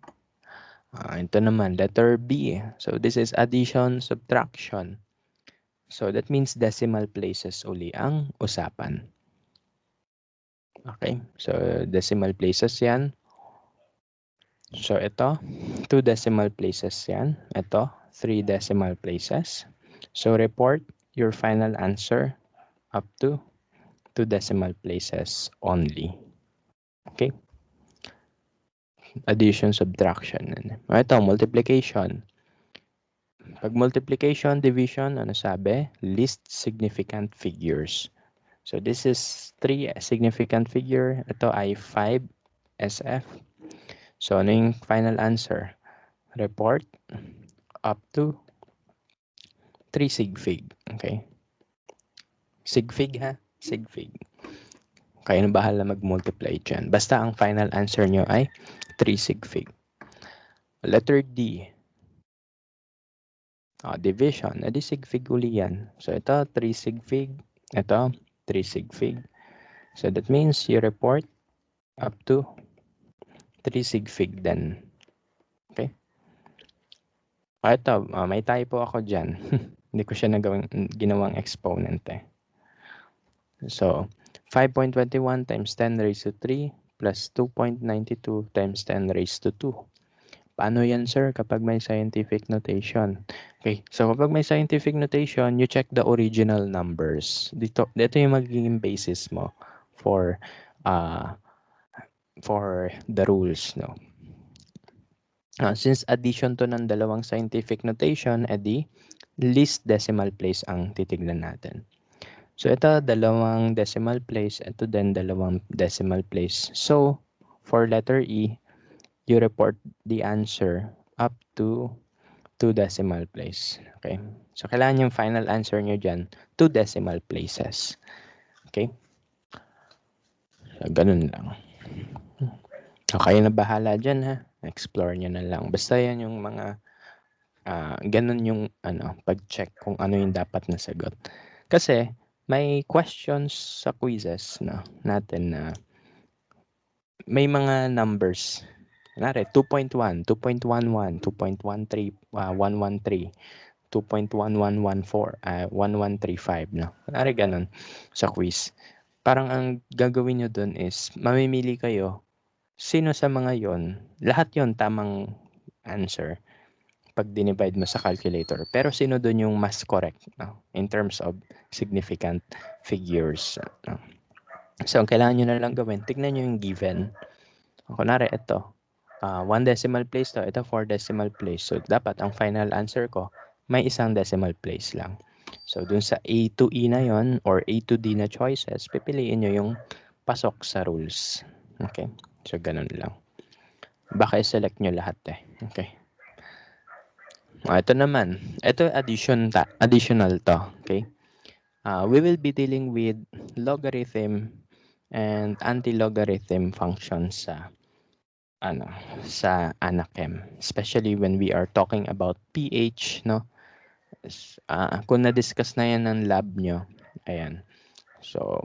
Ito naman, letter B. So, this is addition, subtraction. So, that means decimal places uli ang usapan. Okay? So, decimal places yan. So, ito, 2 decimal places yan. Ito, 3 decimal places. So, report your final answer up to 2 decimal places only. Okay? Addition, subtraction. Ito, multiplication. Pag multiplication, division, ano sabi? List significant figures. So, this is 3 significant figure. Ito ay 5 SF. So, ano yung final answer? Report up to 3 sig fig. Okay? Sig fig ha? Sig fig. Kayo na bahala mag-multiply dyan. Basta ang final answer nyo ay 3 sig fig. Letter D. Division. Edi sig fig uli yan. So, ito 3 sig fig. Ito 3 sig fig. So, that means you report up to 3 sig fig then. Okay? Ito, may typo ako dyan. Hindi ko siya ginawang exponent eh. So, 5.21 times 10 raised to 3 plus 2.92 times 10 raised to 2. Paano yan, sir, kapag may scientific notation? Okay, so kapag may scientific notation, you check the original numbers. Dito yung magiging basis mo for the rules, no? Since addition to ng dalawang scientific notation, edi least decimal place ang titignan natin. So, ito, dalawang decimal place. Ito din, dalawang decimal place. So, for letter E, you report the answer up to 2 decimal place. Okay? So, kailangan yung final answer nyo dyan, 2 decimal places. Okay? So, ganun lang. So, kayo na bahala dyan, ha? Explore nyo na lang. Basta yan yung mga, ganun yung, pag-check kung ano yung dapat na sagot. Kasi, may questions sa quizzes natin na may mga numbers. Kunwari, 2.1, 2.11, 2.13, 113, 2.1114, 1135, no? Kunwari ganun sa quiz. Parang ang gagawin nyo dun is, mamimili kayo, sino sa mga yon, lahat yon tamang answer pag dinivide mo sa calculator. Pero sino dun yung mas correct, no? In terms of significant figures. No? So, ang kailangan nyo na lang gawin, tignan nyo yung given. Kunwari, ito, 1 decimal place to, ito 4 decimal place. So, dapat ang final answer ko, may isang decimal place lang. So, dun sa A to E na yon or A to D na choices, pipiliin nyo yung pasok sa rules. Okay? So, ganun lang. Baka i-select nyo lahat eh. Okay? Ito naman. Ito additional to. Okay? We will be dealing with logarithm and anti-logarithm functions sa Anachem, especially when we are talking about pH, no? Kung na-discuss na yan ng lab nyo, ayan. So,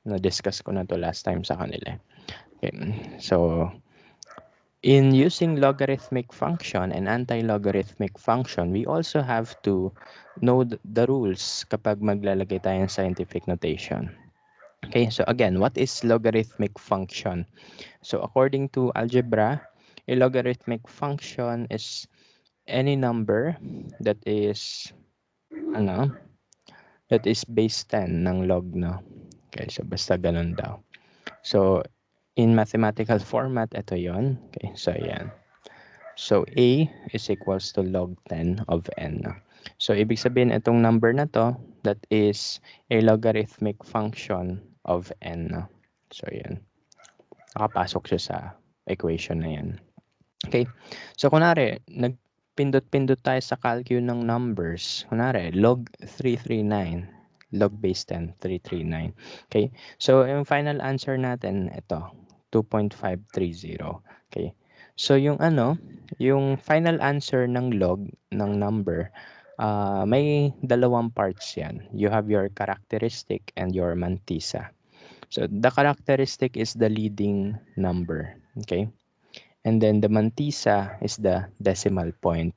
na-discuss ko na to last time sa kanila. Okay. So, in using logarithmic function and anti-logarithmic function, we also have to know the rules kapag maglalagay tayo ng scientific notation. Okay, so again, what is logarithmic function? So according to algebra, a logarithmic function is any number that is base 10 ng log, no? Okay, so basta ganun daw. So in mathematical format, ito yon. Okay, so yan. So a is equals to log 10 of n. No? So ibig sabihin itong number na to, that is a logarithmic function of n. No? So yan. Nakapasok siya sa equation na yan. Okay. So, kunwari, nagpindot-pindot tayo sa calcu ng numbers. Kunwari, log 339. Log base 10, 339. Okay. So, yung final answer natin, ito, 2.530. Okay. So, yung final answer ng log ng number may dalawang parts yan. You have your characteristic and your mantissa. So the characteristic is the leading number. Okay? And then the mantissa is the decimal point.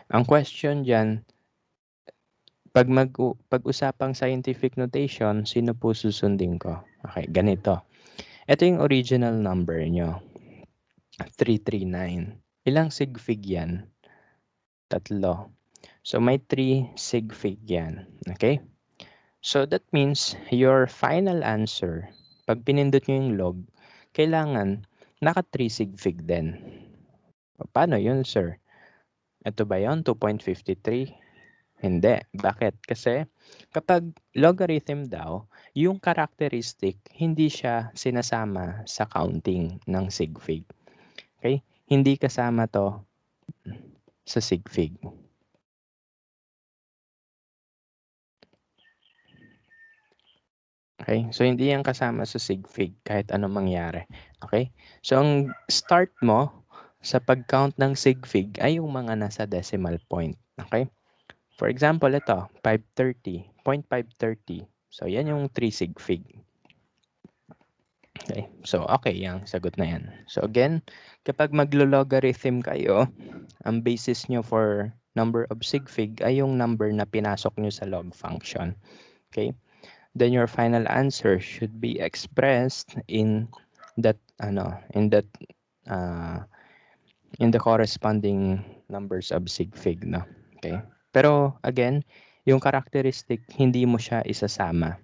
Ang question dyan, pag-usapang scientific notation, sino po susundin ko? Okay, ganito. Ito yung original number nyo, 339. Ilang sig fig yan? Tatlo. So may 3 sig fig yan. Okay? So that means your final answer, pag pinindot nyo yung log, kailangan naka 3 sig fig din. Paano yun, sir? Ito ba yun? 2.53? Hindi. Bakit? Kasi kapag logarithm daw, yung characteristic, hindi siya sinasama sa counting ng sig fig. Okay? Hindi kasama to sa sig fig. Okay? So, hindi yan kasama sa sig fig kahit anong mangyari. Okay? So, ang start mo sa pag-count ng sig fig ay yung mga nasa decimal point. Okay? For example, ito, 530, 0.530. So, yan yung 3 sig fig. Okay. So, okay yang sagot na yan. So, again, kapag maglo-logarithm kayo, ang basis nyo for number of sig fig ay yung number na pinasok nyo sa log function. Okay? Then your final answer should be expressed in that uh, in the corresponding numbers of sig fig, no. Okay? Pero again, yung characteristic hindi mo siya isasama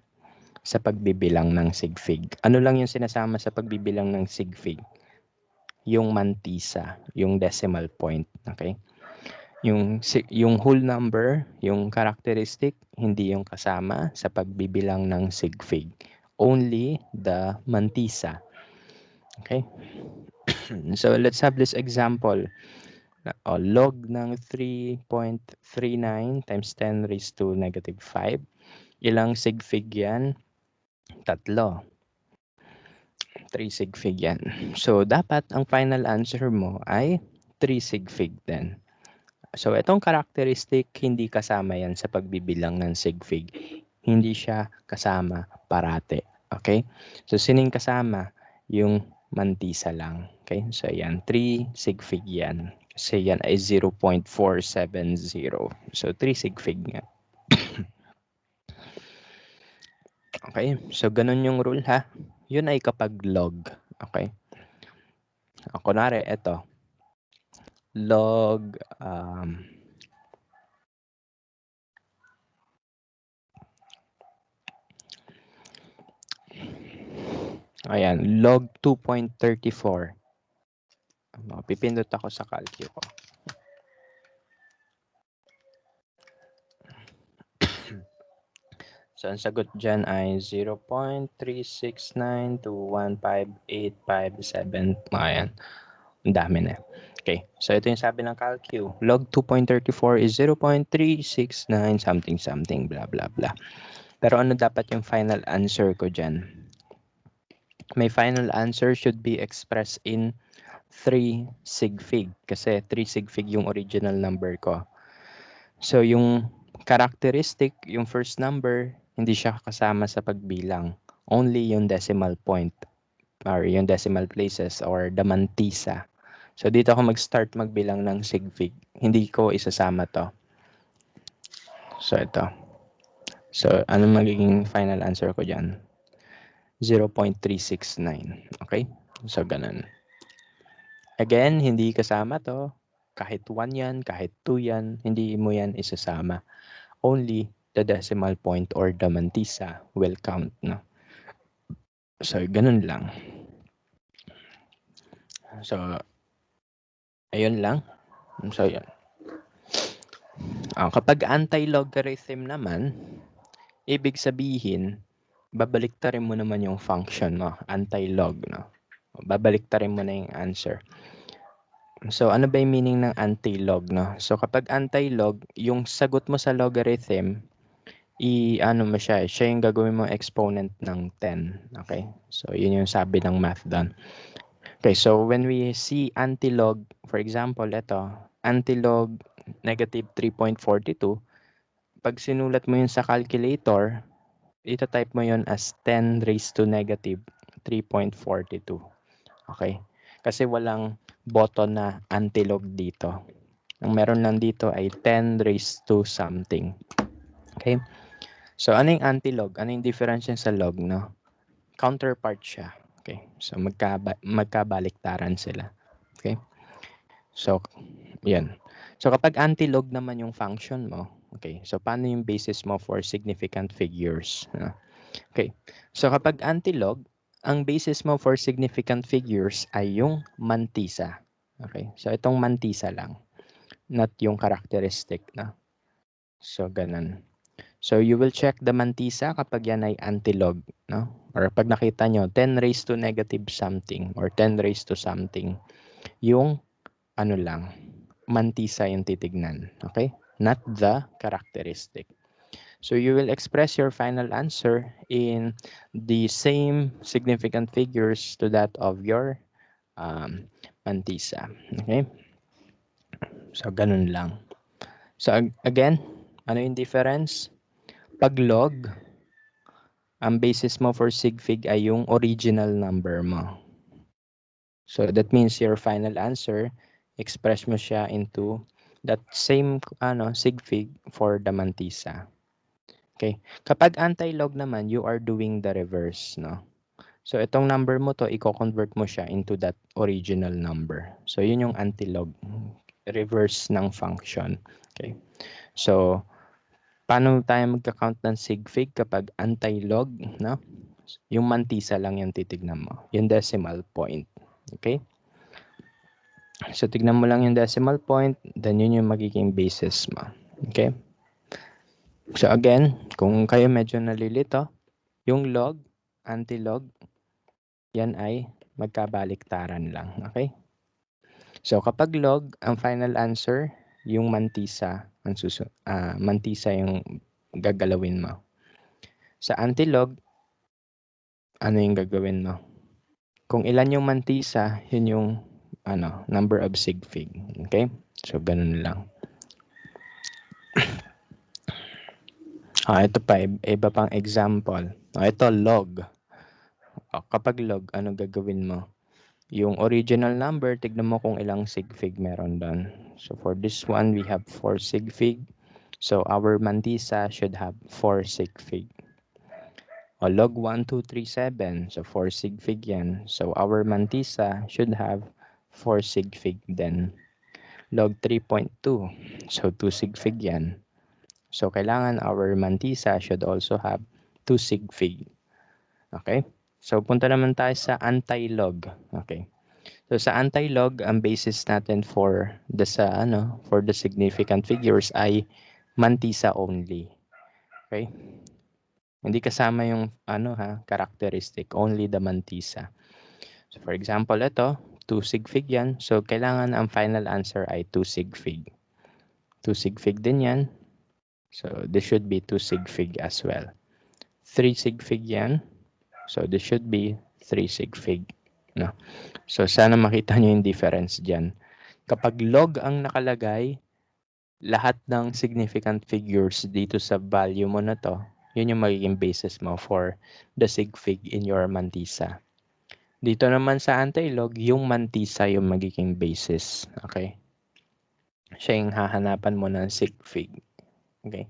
sa pagbibilang ng sig fig. Ano lang yung sinasama sa pagbibilang ng sig fig? Yung mantisa, yung decimal point, okay? Yung whole number, yung characteristic, hindi yung kasama sa pagbibilang ng sig fig. Only the mantisa. Okay? So let's have this example. Log ng 3.39 times 10 raised to negative 5. Ilang sig fig yan? Tatlo. 3 sig fig yan. So dapat ang final answer mo ay 3 sig fig din. So, itong characteristic, hindi kasama yan sa pagbibilang ng sig fig. Hindi siya kasama parate. Okay? So, sining kasama? Yung mantisa lang. Okay? So, yan. 3 sig fig yan. Kasi yan ay 0.470. So, 3 sig fig nga. Okay? So, ganun yung rule ha. Yun ay kapag log. Okay? Kunwari, ito. Log, ayan, log 2.34. Pipindot ako sa calcu ko. So, ang sagot dyan ay 0.369215857. Ayan. Ang dami na. Okay. So, ito yung sabi ng calcu. Log 2.34 is 0.369 something something blah blah blah. Pero ano dapat yung final answer ko dyan? My final answer should be expressed in 3 sig fig. Kasi 3 sig fig yung original number ko. So, yung characteristic, yung first number, hindi siya kasama sa pagbilang. Only yung decimal point or yung decimal places or the mantisa. So, dito ako mag-start magbilang ng sig fig. Hindi ko isasama to. So, ito. So, ano magiging final answer ko dyan? 0.369. Okay? So, ganun. Again, hindi kasama to. Kahit 1 yan, kahit 2 yan, hindi mo yan isasama. Only the decimal point or the mantisa will count, no? So, ganun lang. So, ayun lang. So, yun. Kapag anti-logarithm naman, ibig sabihin, babaliktarin mo naman yung function mo, anti-log, no? Babaliktarin mo na yung answer. So, ano ba yung meaning ng anti-log, no? So, kapag anti-log, yung sagot mo sa logarithm, ano mo siya yung gagawin mo exponent ng 10. Okay? So, yun yung sabi ng math doon. Okay, so when we see antilog, for example, ito, antilog negative 3.42, pag sinulat mo yun sa calculator, ita-type mo yun as 10 raised to negative 3.42. Okay? Kasi walang button na antilog dito. Ang meron lang dito ay 10 raised to something. Okay? So, ano yung antilog? Ano yung difference sa log, no? Counterpart siya. Okay? So, magkabaliktaran sila. Okay? So, yan. So, kapag antilog naman yung function mo, okay, so paano yung basis mo for significant figures? Okay. So, kapag antilog, ang basis mo for significant figures ay yung mantisa. Okay. So, itong mantisa lang, not yung characteristic na. So, ganun. So, you will check the mantisa kapag yan ay antilog, no? Or pag nakita nyo, 10 raised to negative something or 10 raised to something, yung ano lang, mantisa yung titignan. Okay? Not the characteristic. So you will express your final answer in the same significant figures to that of your mantisa. Okay? So ganun lang. So again, ano yung difference? Pag log, ang basis mo for sig fig ay yung original number mo. So that means your final answer, express mo siya into that same sig fig for the mantisa. Okay. Kapag anti-log naman, you are doing the reverse, no? So itong number mo to, i-convert mo siya into that original number. So yun yung anti-log, reverse ng function. Okay. So paano tayo magka-count ng sig fig kapag anti-log, no? Yung mantisa lang yung titignan mo, yung decimal point. Okay? So tignan mo lang yung decimal point, then yun yung magiging basis mo. Okay? So again, kung kayo medyo nalilito, yung log, anti-log, yan ay magkabaliktaran lang. Okay? So kapag log, ang final answer, yung mantisa, mantisa yung gagalawin mo. Sa anti-log, ano yung gagawin mo? Kung ilan yung mantisa, yun yung number of sig fig. Okay? So ganun lang. Ito pa, iba pang example. Ito, log. Kapag log, ano gagawin mo? Yung original number, tignan mo kung ilang sig fig meron doon. So for this one, we have 4 sig fig. So our mantisa should have 4 sig fig. Log 1237, so 4 sig fig yan. So our mantisa should have 4 sig fig then. Log 3.2, so 2 sig fig yan. So kailangan our mantisa should also have 2 sig fig. Okay? So punta naman tayo sa anti-log. Okay. So sa anti-log, ang basis natin for the significant figures ay mantisa only. Okay? Hindi kasama yung characteristic, only the mantisa. So for example, ito, 2 sig fig yan. So kailangan ang final answer ay 2 sig fig. 2 sig fig din yan. So this should be 2 sig fig as well. 3 sig fig yan. So this should be 3 sig fig. No? So sana makita nyo yung difference dyan. Kapag log ang nakalagay, lahat ng significant figures dito sa value mo na to, yun yung magiging basis mo for the sig fig in your mantisa. Dito naman sa anti-log, yung mantisa yung magiging basis. Okay? Siya yung hahanapan mo ng sig fig. Okay?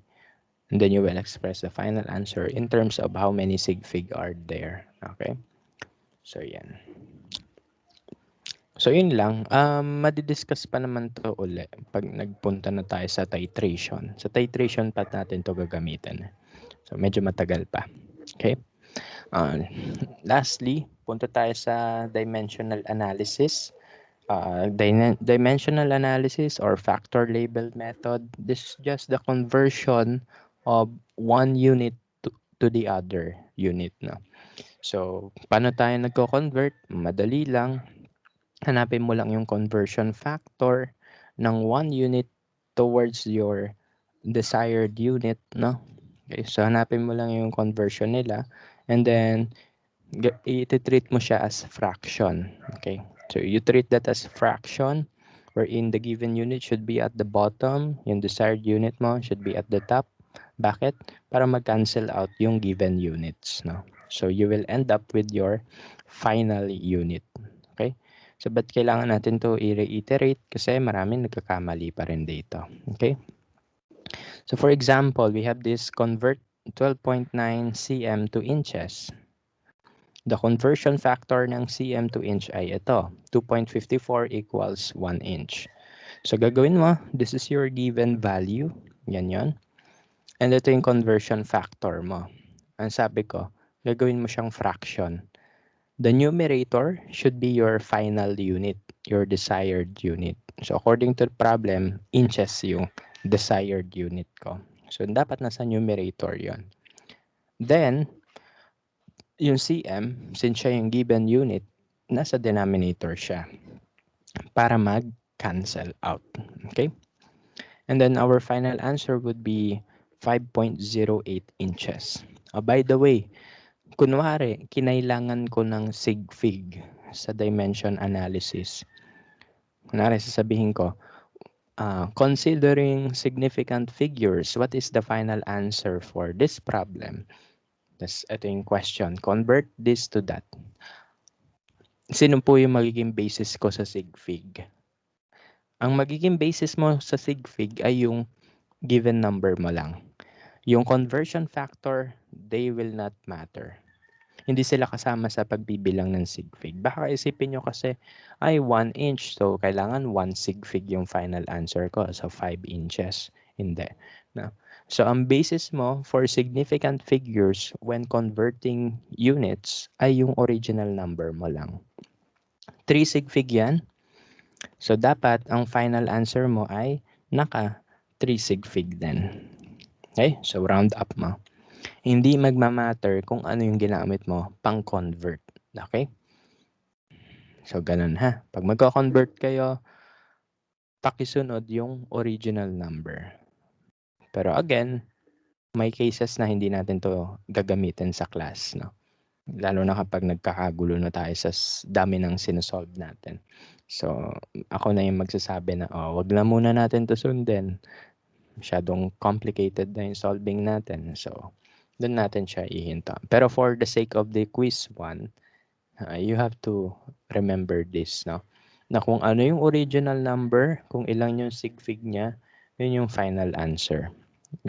And then you will express the final answer in terms of how many sig fig are there. Okay? So, yan. So, yun lang. Madidiscuss pa naman to uli pag nagpunta na tayo sa titration. Sa titration pa natin to gagamitin. So, medyo matagal pa. Okay? Lastly, punta tayo sa dimensional analysis. Dimensional analysis or factor label method. This is just the conversion of one unit to the other unit. No? So, paano tayo nagko-convert? Madali lang. Hanapin mo lang yung conversion factor ng 1 unit towards your desired unit, no? Okay, so hanapin mo lang yung conversion nila and then i-treat mo siya as fraction. Okay, so you treat that as fraction wherein the given unit should be at the bottom, yung desired unit mo should be at the top, Bakit? Para mag-cancel out yung given units, no? So, you will end up with your final unit. Okay? So, ba't kailangan natin to i-reiterate? Kasi maraming nagkakamali pa rin dito. Okay? So, for example, we have this convert 12.9 cm to inches. The conversion factor ng cm to inch ay ito, 2.54 equals 1 inch. So, gagawin mo, this is your given value. Yan yon. And ito yung conversion factor mo. Ang sabi ko, gagawin mo siyang fraction. The numerator should be your final unit, your desired unit. So, according to the problem, inches yung desired unit ko. So, dapat nasa numerator yon. Then, yung cm, since siya yung given unit, nasa denominator siya para mag-cancel out. Okay? And then our final answer would be 5.08 inches. By the way, kunwari, kinailangan ko ng sig fig sa dimension analysis. Kunwari, sasabihin ko, considering significant figures, what is the final answer for this problem? Tapos, ito yung question. Convert this to that. Sino po yung magiging basis ko sa sig fig? Ang magiging basis mo sa sig fig ay yung given number mo lang. Yung conversion factor, they will not matter. Hindi sila kasama sa pagbibilang ng sig fig. Baka isipin nyo kasi, ay 1 inch, so kailangan 1 sig fig yung final answer ko, so 5 inches. Hindi. No? So, ang basis mo for significant figures when converting units ay yung original number mo lang. 3 sig fig yan. So, dapat ang final answer mo ay naka 3 sig fig din. Okay? So, round up mo. Hindi magmamatter kung ano yung ginamit mo pang-convert. Okay? So, ganun ha. Pag magko-convert kayo, pakisunod yung original number. Pero again, may cases na hindi natin to gagamitin sa class, no? Lalo na kapag nagkakagulo na tayo sa dami ng sinusolve natin. So, ako na yung magsasabi na, wag na muna natin to sundin. Masyadong complicated na yung solving natin. So, doon natin siya ihinto. Pero for the sake of the quiz 1, you have to remember this, no? Na kung ano yung original number, kung ilang yung sig fig niya, yun yung final answer.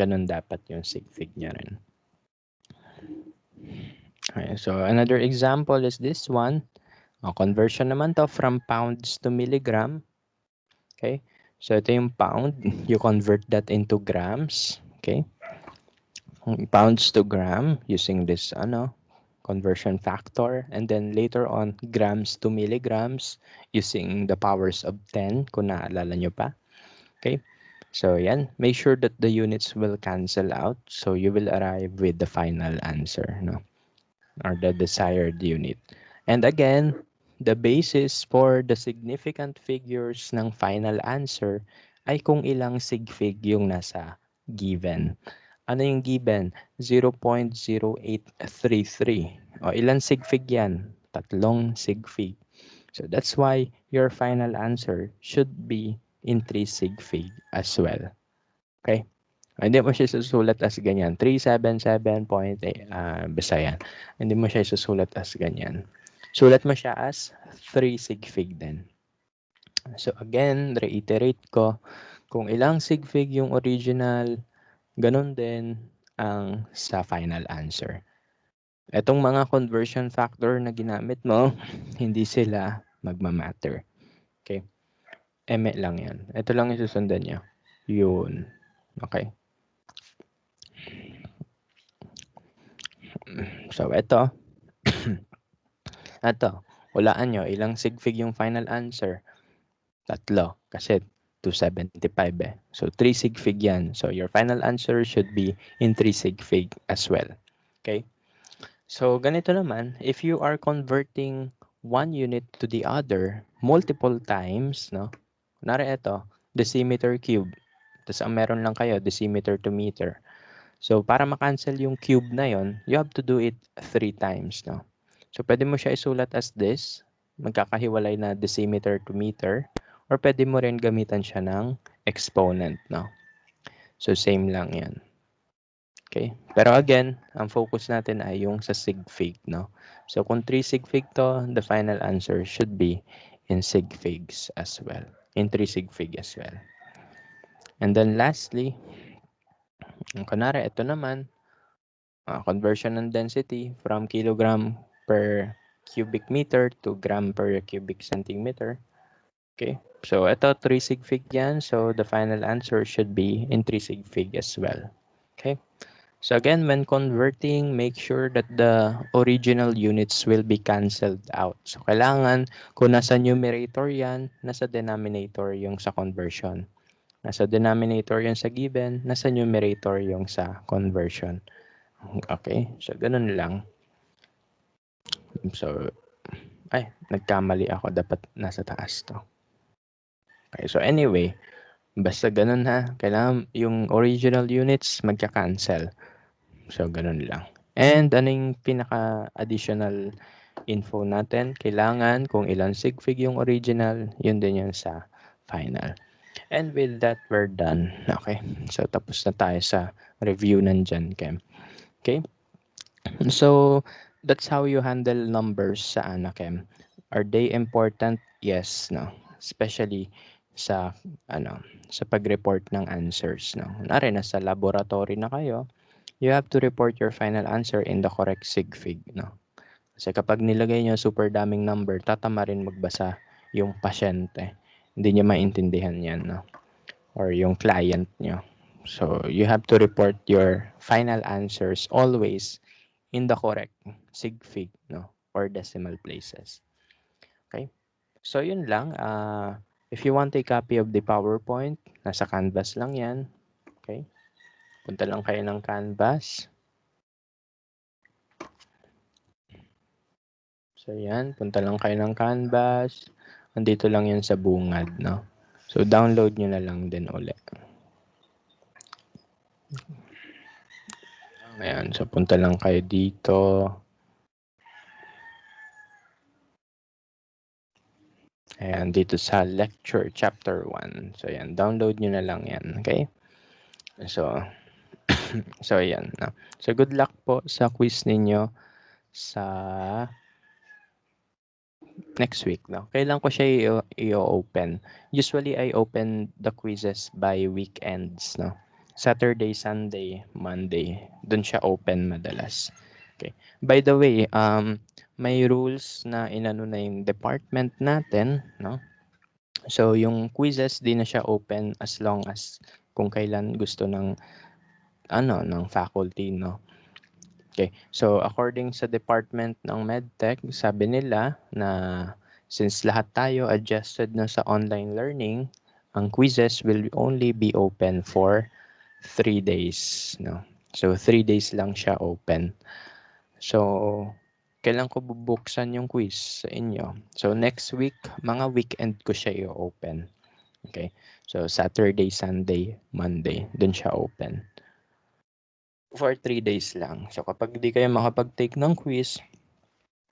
Ganun dapat yung sig fig niya rin. Okay, so another example is this one. Conversion naman to from pounds to milligram. Okay? So ito yung pound, you convert that into grams. Okay? Pounds to gram using this conversion factor, and then later on grams to milligrams using the powers of 10 kung naalala nyo pa. Okay? So yan, make sure that the units will cancel out so you will arrive with the final answer, no? Or the desired unit. And again, the basis for the significant figures ng final answer ay kung ilang sig fig yung nasa given. Ano yung given? 0.0833. O ilan sig fig yan? 3 sig fig. So that's why your final answer should be in 3 sig fig as well. Okay? Hindi mo siya susulat as ganyan. 377.8. Basta yan. Hindi mo siya susulat as ganyan. Sulat mo siya as 3 sig fig din. So again, reiterate ko, kung ilang sig fig yung original, ganun din ang sa final answer. Etong mga conversion factor na ginamit mo, hindi sila magmamatter. Okay? Eme lang yan. Ito lang yung susundan nyo. Yun. Okay? So, ito. Hulaan nyo, ilang sig fig yung final answer? 3. Kasi 275 eh. So, 3 sig fig yan. So, your final answer should be in 3 sig fig as well. Okay? So, ganito naman, if you are converting one unit to the other multiple times, no? Kunwari ito, decimeter cube. Tapos ang meron lang kayo, decimeter to meter. So, para makancel yung cube na yon, you have to do it 3 times, no? So, pwede mo siya isulat as this, magkakahiwalay na decimeter to meter, or pwede mo rin gamitan siya ng exponent, no? So, same lang yan. Okay? Pero again, ang focus natin ay yung sa sig fig, no? So kung 3 sig fig to, the final answer should be in sig figs as well. In 3 sig fig as well. And then lastly, kunwari, ito naman, conversion ng density from kilogram per cubic meter to gram per cubic centimeter. Okay, so ito 3 sig fig yan. So the final answer should be in 3 sig fig as well. Okay, so again, when converting, make sure that the original units will be cancelled out. So kailangan, kung nasa numerator yan, nasa denominator yung sa conversion. Nasa denominator yung sa given, nasa numerator yung sa conversion. Okay, so ganun lang. So, ay, nagkamali ako. Dapat nasa taas to. Okay, so anyway, basta ganun ha. Kailangan yung original units magka-cancel. So, ganun lang. And anong pinaka-additional info natin? Kailangan kung ilan sig fig yung original, yun din yun sa final. And with that, we're done. Okay, so tapos na tayo sa review ng Gen Chem. Okay, so that's how you handle numbers sa Anachem. Are they important? Yes, no. Especially sa ano, sa pag-report ng answers, no. Kunwari nasa laboratory na kayo, you have to report your final answer in the correct sig fig, no. Kasi kapag nilagay niyo super daming number, tatama rin magbasa yung pasyente. Hindi niya maintindihan 'yan, no. Or yung client niyo. So, you have to report your final answers always in the correct sig fig, no, or decimal places. Okay, so yun lang. If you want a copy of the PowerPoint, nasa Canvas lang yan. Okay, punta lang kayo ng Canvas. So yan, punta lang kayo ng Canvas. Andito lang yan sa bungad, no. So download nyo na lang din ulit. Ayan, so punta lang kayo dito. Ayan, dito sa lecture chapter 1. So yan, download nyo na lang yan, okay? So, so ayan. No? So good luck po sa quiz ninyo sa next week. No? Kailan ko siya i-open? Usually, I open the quizzes by weekends. No? Saturday, Sunday, Monday. Doon siya open madalas. Okay. By the way, may rules na inano na yung department natin. No? So, yung quizzes, di na siya open as long as kung kailan gusto ng ng faculty, no. Okay. So, according sa department ng MedTech, sabi nila na since lahat tayo adjusted na sa online learning, ang quizzes will only be open for 3 days, no. So, 3 days lang siya open. So, kailan ko bubuksan yung quiz sa inyo? So, next week, mga weekend ko siya i-open. Okay. So, Saturday, Sunday, Monday, dun siya open. For 3 days lang. So, kapag di kayo makapag-take ng quiz,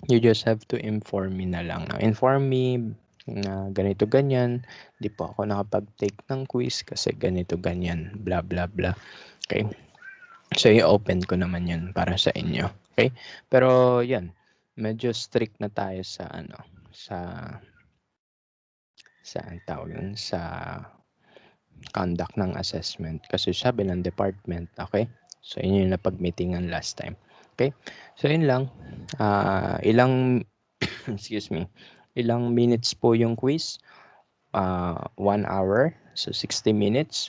you just have to inform me na lang. Inform me na ganito ganyan, di po ako nakapag-take ng quiz kasi ganito ganyan, blah blah blah. Okay? So, i-open ko naman yun para sa inyo. Okay? Pero, yan. Medyo strict na tayo sa ang tawag yun, sa conduct ng assessment. Kasi sabi ng department, okay? So, yun yung napag-meetingan last time. Okay? So, yun lang. Ilang, excuse me, ilang minutes po yung quiz? 1 hour. So, 60 minutes.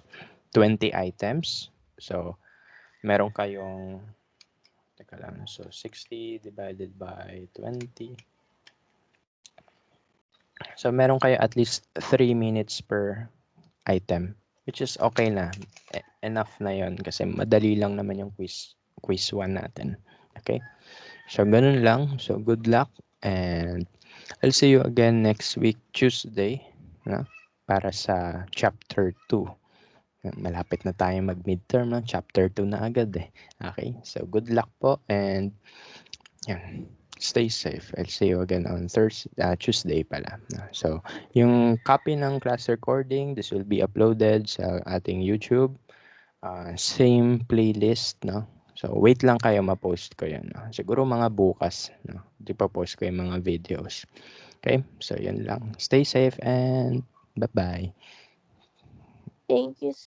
20 items. So, meron kayong, teka lang, so 60 divided by 20. So, meron kayo at least 3 minutes per item, which is okay na. Enough na yon kasi madali lang naman yung quiz 1 natin. Okay? So, ganun lang. So, good luck and I'll see you again next week, Tuesday, no? Para sa chapter 2. Malapit na tayo mag-midterm, no? Chapter 2 na agad eh. Okay? So, good luck po and yan. Stay safe. I'll see you again on Tuesday pala. So, yung copy ng class recording, this will be uploaded sa ating YouTube. Same playlist, no? So, wait lang kayo, ma-post ko yun. No? Siguro mga bukas, no? Ipa-post ko yung mga videos. Okay? So, yun lang. Stay safe and bye-bye. Thank you